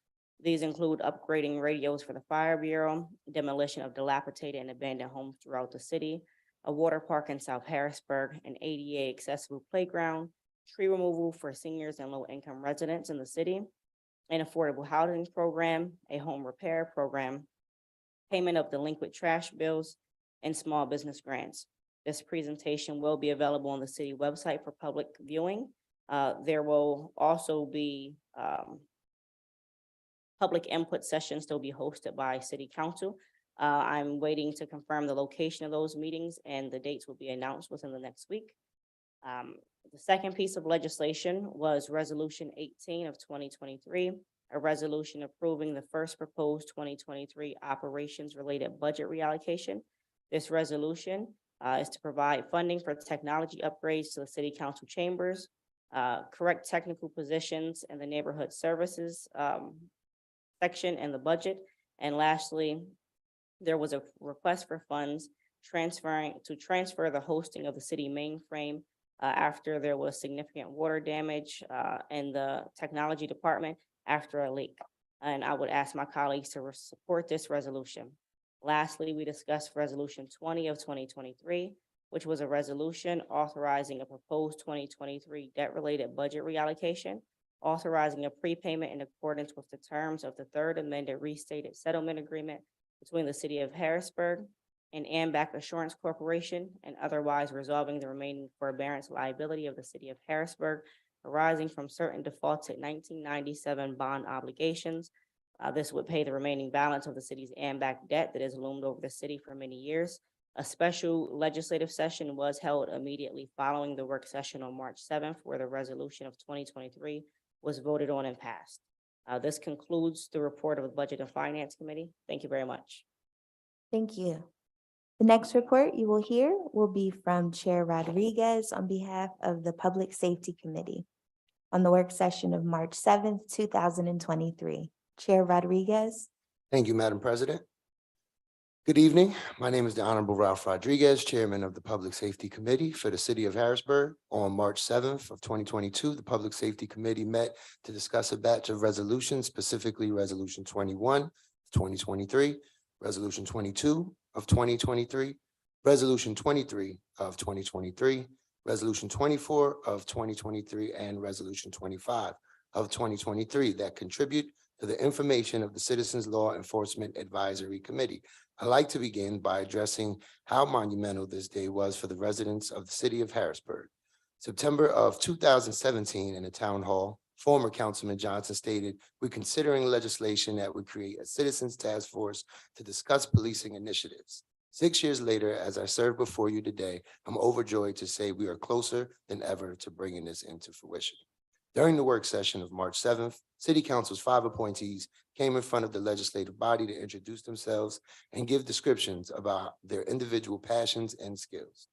These include upgrading radios for the fire bureau, demolition of dilapidated and abandoned homes throughout the city, a water park in South Harrisburg, an ADA accessible playground, tree removal for seniors and low-income residents in the city, an affordable housing program, a home repair program, payment of delinquent trash bills, and small business grants. This presentation will be available on the city website for public viewing. There will also be public input sessions to be hosted by city council. I'm waiting to confirm the location of those meetings, and the dates will be announced within the next week. The second piece of legislation was Resolution 18 of 2023, a resolution approving the first proposed 2023 operations-related budget reallocation. This resolution is to provide funding for technology upgrades to the city council chambers, correct technical positions in the neighborhood services section in the budget. And lastly, there was a request for funds to transfer the hosting of the city mainframe after there was significant water damage in the technology department after a leak. And I would ask my colleagues to support this resolution. Lastly, we discussed Resolution 20 of 2023, which was a resolution authorizing a proposed 2023 debt-related budget reallocation, authorizing a prepayment in accordance with the terms of the third amended restated settlement agreement between the city of Harrisburg and Ambac Assurance Corporation, and otherwise resolving the remaining forbearance liability of the city of Harrisburg arising from certain defaulted 1997 bond obligations. This would pay the remaining balance of the city's Ambac debt that has loomed over the city for many years. A special legislative session was held immediately following the work session on March 7th, where the resolution of 2023 was voted on and passed. This concludes the report of the Budget and Finance Committee. Thank you very much. Thank you. The next report you will hear will be from Chair Rodriguez on behalf of the Public Safety Committee on the work session of March 7th, 2023. Chair Rodriguez. Thank you, Madam President. Good evening. My name is the Honorable Ralph Rodriguez, Chairman of the Public Safety Committee for the City of Harrisburg. On March 7th of 2022, the Public Safety Committee met to discuss a batch of resolutions, specifically Resolution 21 of 2023, Resolution 22 of 2023, Resolution 23 of 2023, Resolution 24 of 2023, and Resolution 25 of 2023 that contribute to the information of the Citizens Law Enforcement Advisory Committee. I'd like to begin by addressing how monumental this day was for the residents of the city of Harrisburg. September of 2017 in a town hall, former Councilman Johnson stated, "We're considering legislation that would create a citizens task force to discuss policing initiatives." 6 years later, as I serve before you today, I'm overjoyed to say we are closer than ever to bringing this into fruition. During the work session of March 7th, City Council's 5 appointees came in front of the legislative body to introduce themselves and give descriptions about their individual passions and skills.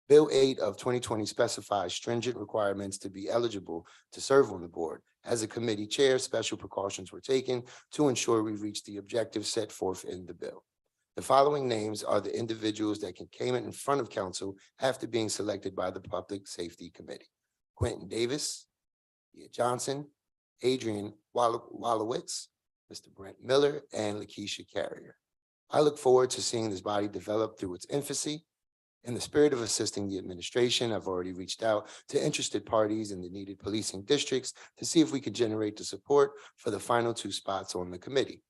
Bill 8 of 2020 specifies stringent requirements to be eligible to serve on the board. As a committee chair, special precautions were taken to ensure we reach the objectives set forth in the bill. The following names are the individuals that came in front of council after being selected by the Public Safety Committee: Quentin Davis, Leah Johnson, Adrian Wallowitz, Mr. Brent Miller, and Lakeisha Carrier. I look forward to seeing this body develop through its infancy. In the spirit of assisting the administration, I've already reached out to interested parties in the needed policing districts to see if we could generate the support for the final 2 spots on the committee.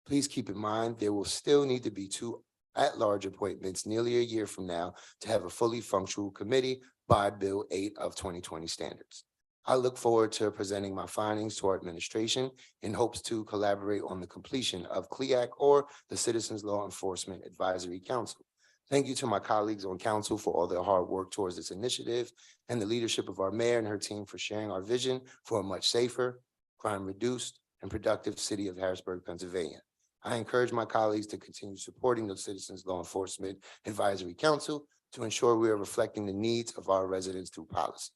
Please keep in mind, there will still need to be 2 at-large appointments nearly a year from now to have a fully functional committee by Bill 8 of 2020 standards. I look forward to presenting my findings to our administration in hopes to collaborate on the completion of CLEAC or the Citizens Law Enforcement Advisory Council. Thank you to my colleagues on council for all their hard work towards this initiative, and the leadership of our mayor and her team for sharing our vision for a much safer, crime-reduced, and productive city of Harrisburg, Pennsylvania. I encourage my colleagues to continue supporting the Citizens Law Enforcement Advisory Council to ensure we are reflecting the needs of our residents through policy.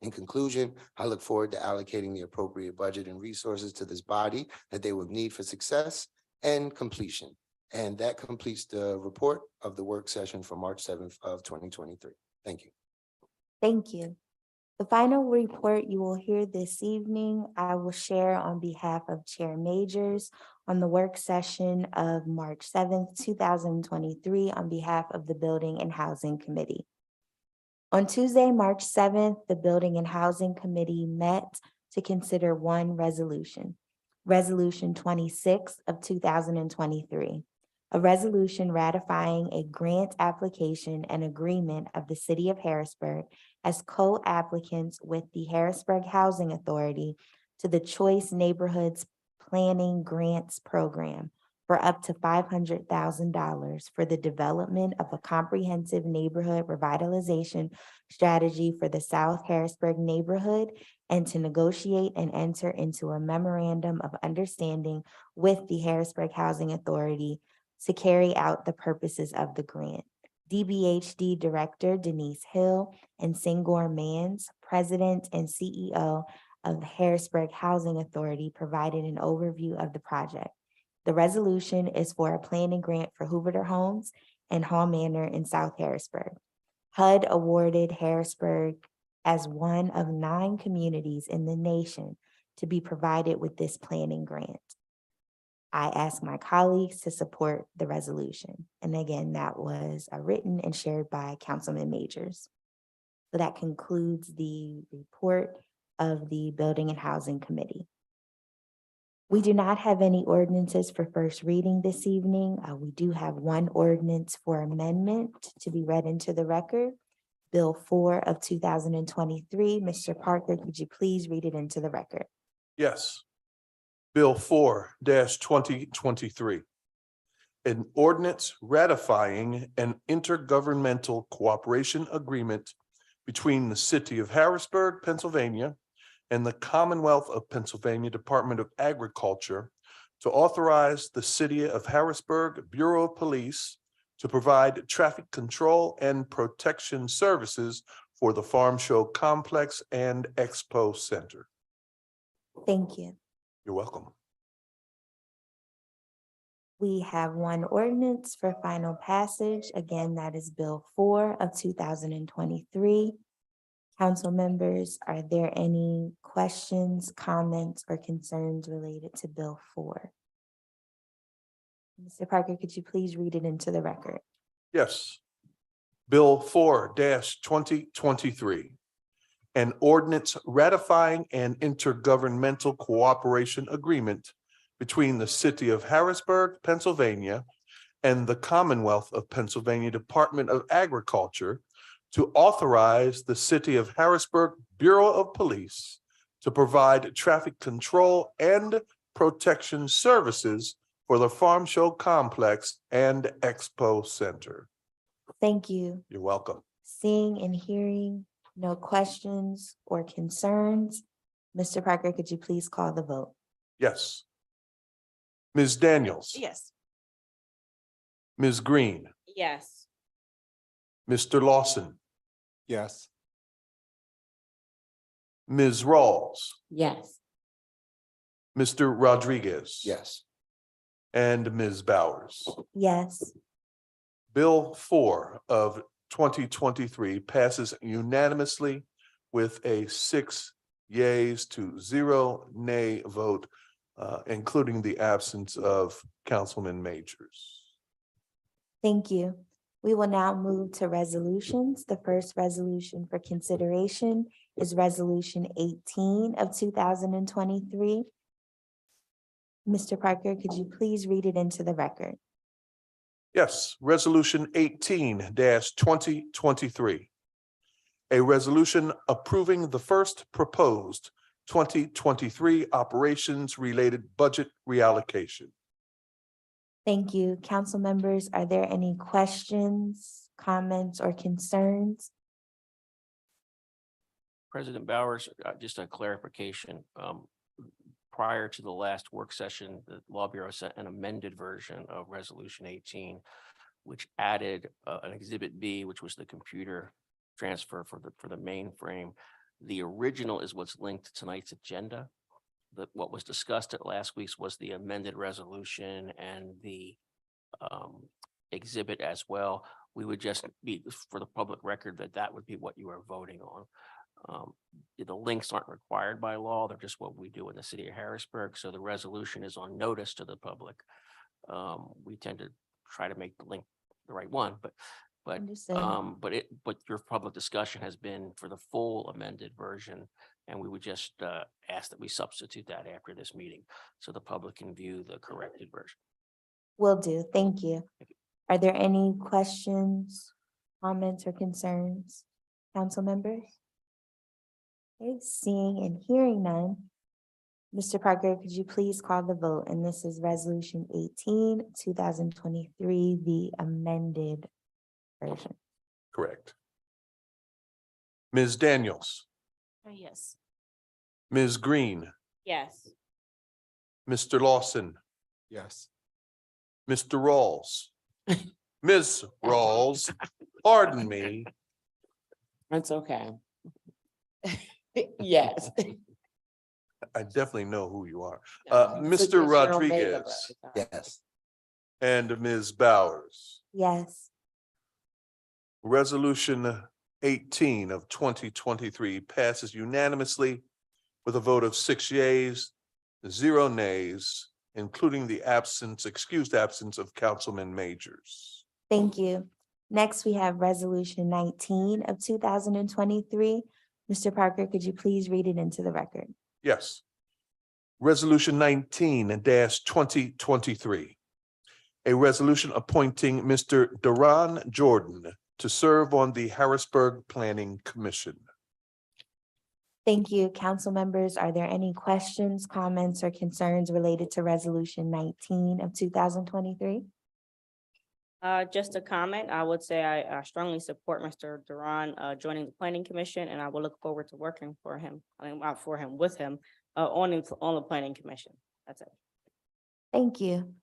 In conclusion, I look forward to allocating the appropriate budget and resources to this body that they will need for success and completion. And that completes the report of the work session for March 7th of 2023. Thank you. Thank you. The final report you will hear this evening, I will share on behalf of Chair Majors on the work session of March 7th, 2023, on behalf of the Building and Housing Committee. On Tuesday, March 7th, the Building and Housing Committee met to consider one resolution, Resolution 26 of 2023, a resolution ratifying a grant application and agreement of the City of Harrisburg as co-applicants with the Harrisburg Housing Authority to the Choice Neighborhoods Planning Grants Program for up to $500,000 for the development of a comprehensive neighborhood revitalization strategy for the South Harrisburg neighborhood, and to negotiate and enter into a memorandum of understanding with the Harrisburg Housing Authority to carry out the purposes of the grant. DBHD Director Denise Hill and Singor Mans, President and CEO of the Harrisburg Housing Authority, provided an overview of the project. The resolution is for a planning grant for Hooverter Homes and Hall Manor in South Harrisburg. HUD awarded Harrisburg as one of 9 communities in the nation to be provided with this planning grant. I ask my colleagues to support the resolution. And again, that was written and shared by Councilman Majors. So that concludes the report of the Building and Housing Committee. We do not have any ordinances for first reading this evening. We do have one ordinance for amendment to be read into the record. Bill 4 of 2023. Mr. Parker, could you please read it into the record? Yes. Bill 4-2023. An ordinance ratifying an intergovernmental cooperation agreement between the City of Harrisburg, Pennsylvania, and the Commonwealth of Pennsylvania Department of Agriculture to authorize the City of Harrisburg Bureau of Police to provide traffic control and protection services for the Farm Show Complex and Expo Center. Thank you. You're welcome. We have one ordinance for final passage. Again, that is Bill 4 of 2023. Council members, are there any questions, comments, or concerns related to Bill 4? Mr. Parker, could you please read it into the record? Yes. Bill 4-2023. An ordinance ratifying an intergovernmental cooperation agreement between the City of Harrisburg, Pennsylvania, and the Commonwealth of Pennsylvania Department of Agriculture to authorize the City of Harrisburg Bureau of Police to provide traffic control and protection services for the Farm Show Complex and Expo Center. Thank you. You're welcome. Seeing and hearing no questions or concerns, Mr. Parker, could you please call the vote? Yes. Ms. Daniels. Yes. Ms. Green. Yes. Mr. Lawson. Yes. Ms. Rawls. Yes. Mr. Rodriguez. Yes. And Ms. Bowers. Yes. Bill 4 of 2023 passes unanimously with a 6 yeas to 0 nay vote, including the absence of Councilman Majors. Thank you. We will now move to resolutions. The first resolution for consideration is Resolution 18 of 2023. Mr. Parker, could you please read it into the record? Yes, Resolution 18-2023. A resolution approving the first proposed 2023 operations-related budget reallocation. Thank you. Council members, are there any questions, comments, or concerns? President Bowers, just a clarification. Prior to the last work session, the Law Bureau sent an amended version of Resolution 18, which added an Exhibit B, which was the computer transfer for the mainframe. The original is what's linked to tonight's agenda. What was discussed at last week's was the amended resolution and the exhibit as well. We would just be, for the public record, that would be what you are voting on. The links aren't required by law. They're just what we do in the city of Harrisburg. So the resolution is on notice to the public. We tend to try to make the link the right one, but Understood. but your public discussion has been for the full amended version. And we would just ask that we substitute that after this meeting so the public can view the corrected version. Will do. Thank you. Are there any questions, comments, or concerns, council members? Okay, seeing and hearing none. Mr. Parker, could you please call the vote? And this is Resolution 18, 2023, the amended version. Correct. Ms. Daniels, Yes. Ms. Green, Yes. Mr. Lawson, Yes. Mr. Rawls, Ms. Rawls, pardon me, That's okay. Yes. I definitely know who you are, So Mr. just Cheryl Vega, Rodriguez but it's all right. Yes. and Ms. Bowers. Yes. Resolution 18 of 2023 passes unanimously with a vote of 6 yeas, 0 nays, including the excused absence of Councilman Majors. Thank you. Next, we have Resolution 19 of 2023. Mr. Parker, could you please read it into the record? Yes. Resolution 19-2023. A resolution appointing Mr. Duran Jordan to serve on the Harrisburg Planning Commission. Thank you. Council members, are there any questions, comments, or concerns related to Resolution 19 of 2023? Just a comment, I would say I strongly support Mr. Duran joining the planning commission, and I will look forward to working for him, with him on the planning commission. That's it. Thank you.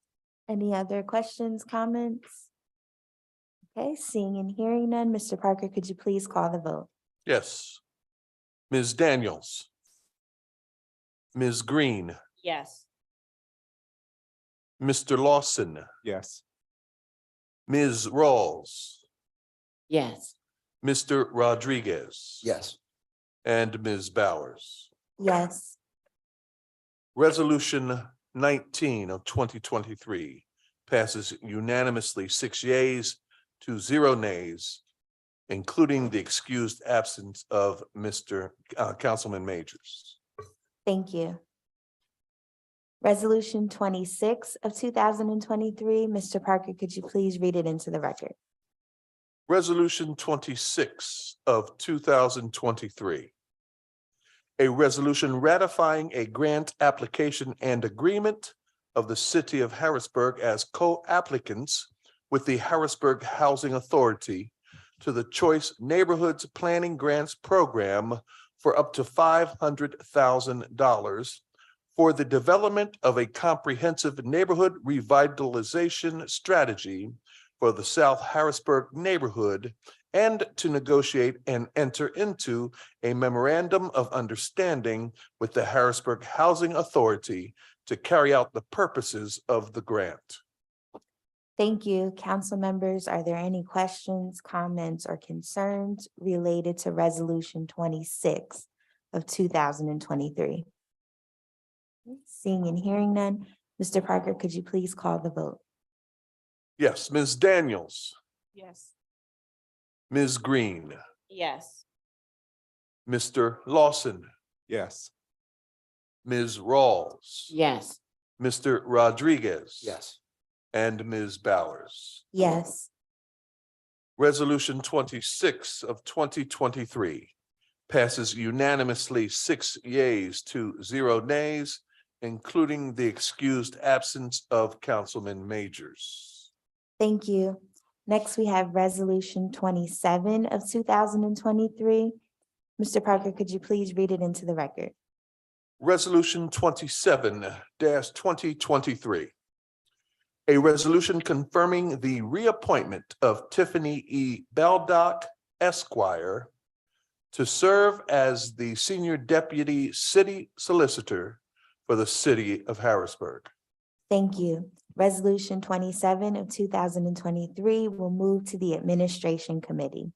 Any other questions, comments? Okay, seeing and hearing none, Mr. Parker, could you please call the vote? Yes. Ms. Daniels, Ms. Green, Yes. Mr. Lawson, Yes. Ms. Rawls, Yes. Mr. Rodriguez. Yes. And Ms. Bowers. Yes. Resolution 19 of 2023 passes unanimously 6 yeas to 0 nays, including the excused absence of Mr. Councilman Majors. Thank you. Resolution 26 of 2023. Mr. Parker, could you please read it into the record? Resolution 26 of 2023. A resolution ratifying a grant application and agreement of the city of Harrisburg as co-applicants with the Harrisburg Housing Authority to the Choice Neighborhoods Planning Grants Program for up to $500,000 for the development of a comprehensive neighborhood revitalization strategy for the South Harrisburg neighborhood, and to negotiate and enter into a memorandum of understanding with the Harrisburg Housing Authority to carry out the purposes of the grant. Thank you. Council members, are there any questions, comments, or concerns related to Resolution 26 of 2023? Seeing and hearing none, Mr. Parker, could you please call the vote? Yes, Ms. Daniels, Yes. Ms. Green, Yes. Mr. Lawson, Yes. Ms. Rawls. Yes. Mr. Rodriguez. Yes. And Ms. Bowers. Yes. Resolution 26 of 2023 passes unanimously 6 yeas to 0 nays, including the excused absence of Councilman Majors. Thank you. Next, we have Resolution 27 of 2023. Mr. Parker, could you please read it into the record? Resolution 27-2023. A resolution confirming the reappointment of Tiffany E. Beldock, Esquire, to serve as the Senior Deputy City Solicitor for the City of Harrisburg. Thank you. Resolution 27 of 2023 will move to the Administration Committee.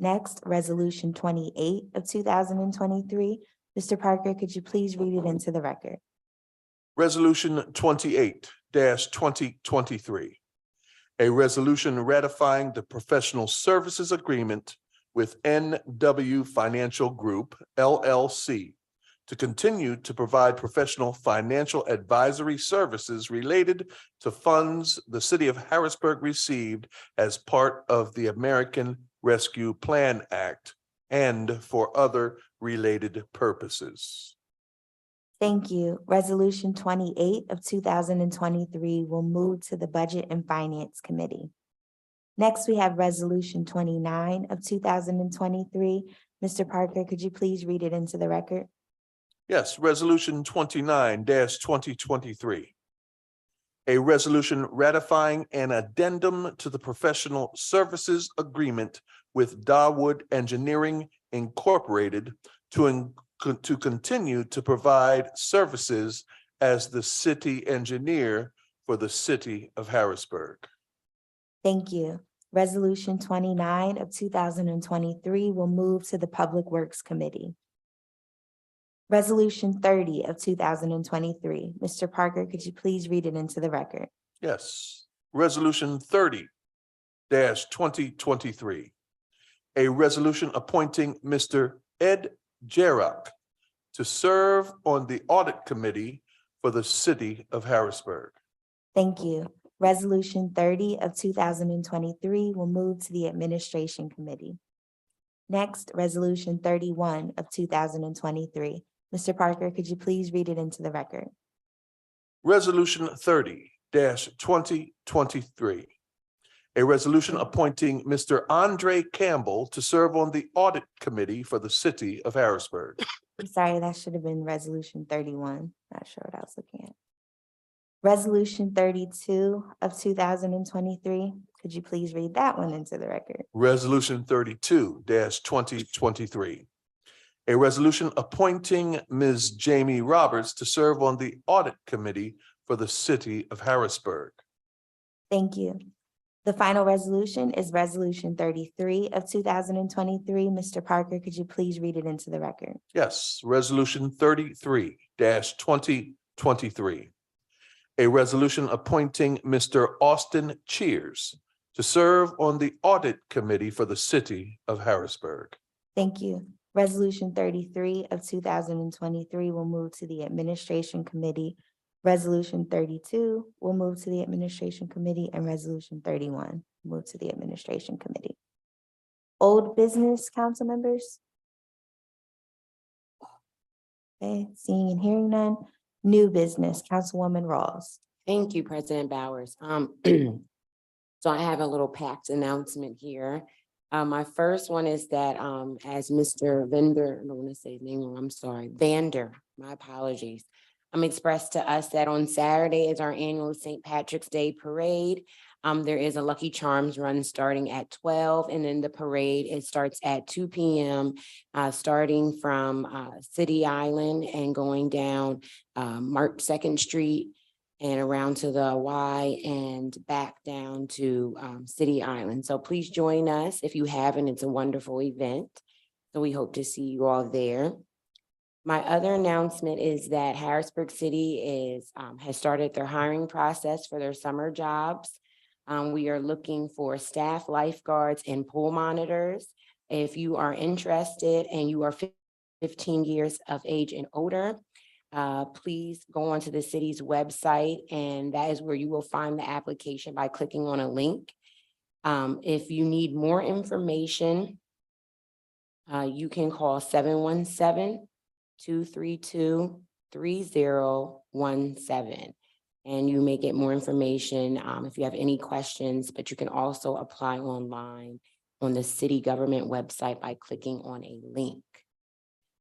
Next, Resolution 28 of 2023. Mr. Parker, could you please read it into the record? Resolution 28-2023. A resolution ratifying the professional services agreement with NW Financial Group, LLC, to continue to provide professional financial advisory services related to funds the city of Harrisburg received as part of the American Rescue Plan Act and for other related purposes. Thank you. Resolution 28 of 2023 will move to the Budget and Finance Committee. Next, we have Resolution 29 of 2023. Mr. Parker, could you please read it into the record? Yes, Resolution 29-2023. A resolution ratifying an addendum to the professional services agreement with Dawood Engineering Incorporated to continue to provide services as the city engineer for the city of Harrisburg. Thank you. Resolution 29 of 2023 will move to the Public Works Committee. Resolution 30 of 2023. Mr. Parker, could you please read it into the record? Yes, Resolution 30-2023. A resolution appointing Mr. Ed Jarock to serve on the Audit Committee for the city of Harrisburg. Thank you. Resolution 30 of 2023 will move to the Administration Committee. Next, Resolution 31 of 2023. Mr. Parker, could you please read it into the record? Resolution 30-2023. A resolution appointing Mr. Andre Campbell to serve on the Audit Committee for the city of Harrisburg. I'm sorry, that should have been Resolution 31. Not sure what I was looking at. Resolution 32 of 2023. Could you please read that one into the record? Resolution 32-2023. A resolution appointing Ms. Jamie Roberts to serve on the Audit Committee for the city of Harrisburg. Thank you. The final resolution is Resolution 33 of 2023. Mr. Parker, could you please read it into the record? Yes, Resolution 33-2023. A resolution appointing Mr. Austin Cheers to serve on the Audit Committee for the city of Harrisburg. Thank you. Resolution 33 of 2023 will move to the Administration Committee. Resolution 32 will move to the Administration Committee, and Resolution 31 will move to the Administration Committee. Old business, council members? Okay, seeing and hearing none. New business, Councilwoman Rawls. Thank you, President Bowers. So I have a little packed announcement here. My first one is that as Mr. Vander, I don't want to say his name wrong, I'm sorry, Vander, my apologies. Expressed to us that on Saturday is our annual St. Patrick's Day Parade. There is a Lucky Charms run starting at 12, and then the parade, it starts at 2 p.m. Starting from City Island and going down Mark 2nd Street and around to the Y and back down to City Island. So please join us if you haven't. It's a wonderful event. So we hope to see you all there. My other announcement is that Harrisburg City has started their hiring process for their summer jobs. We are looking for staff lifeguards and pool monitors. If you are interested and you are 15 years of age and older, please go onto the city's website, and that is where you will find the application by clicking on a link. If you need more information, you can call 717-232-3017. And you may get more information if you have any questions, but you can also apply online on the city government website by clicking on a link.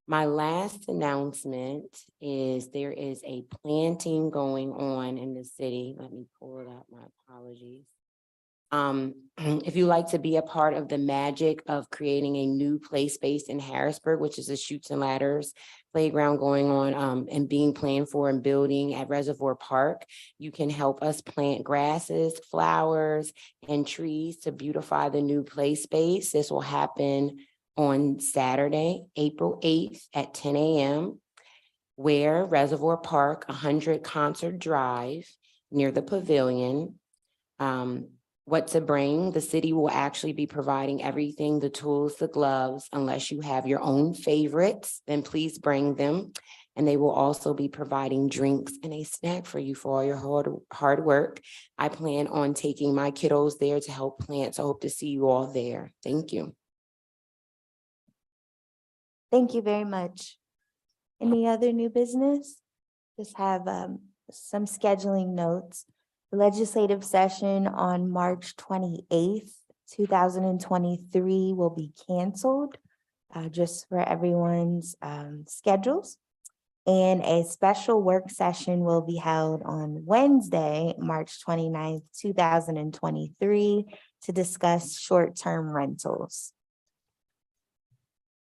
My last announcement is there is a planting going on in the city. Let me pull it up, my apologies. If you like to be a part of the magic of creating a new play space in Harrisburg, which is a Chutes and Ladders playground going on and being planned for and building at Reservoir Park, you can help us plant grasses, flowers, and trees to beautify the new play space. This will happen on Saturday, April 8th at 10 a.m. where Reservoir Park, 100 Concert Drive near the pavilion. What to bring. The city will actually be providing everything, the tools, the gloves, unless you have your own favorites, then please bring them. And they will also be providing drinks and a snack for you for all your hard work. I plan on taking my kiddos there to help plant, so I hope to see you all there. Thank you. Thank you very much. Any other new business? Just have some scheduling notes. The legislative session on March 28th, 2023 will be canceled just for everyone's schedules. And a special work session will be held on Wednesday, March 29th, 2023 to discuss short-term rentals.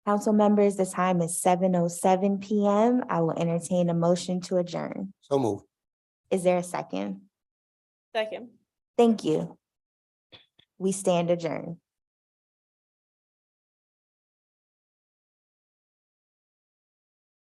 Council members, the time is 7:07 p.m. I will entertain a motion to adjourn. So move. Is there a second? Second. Thank you. We stand adjourned.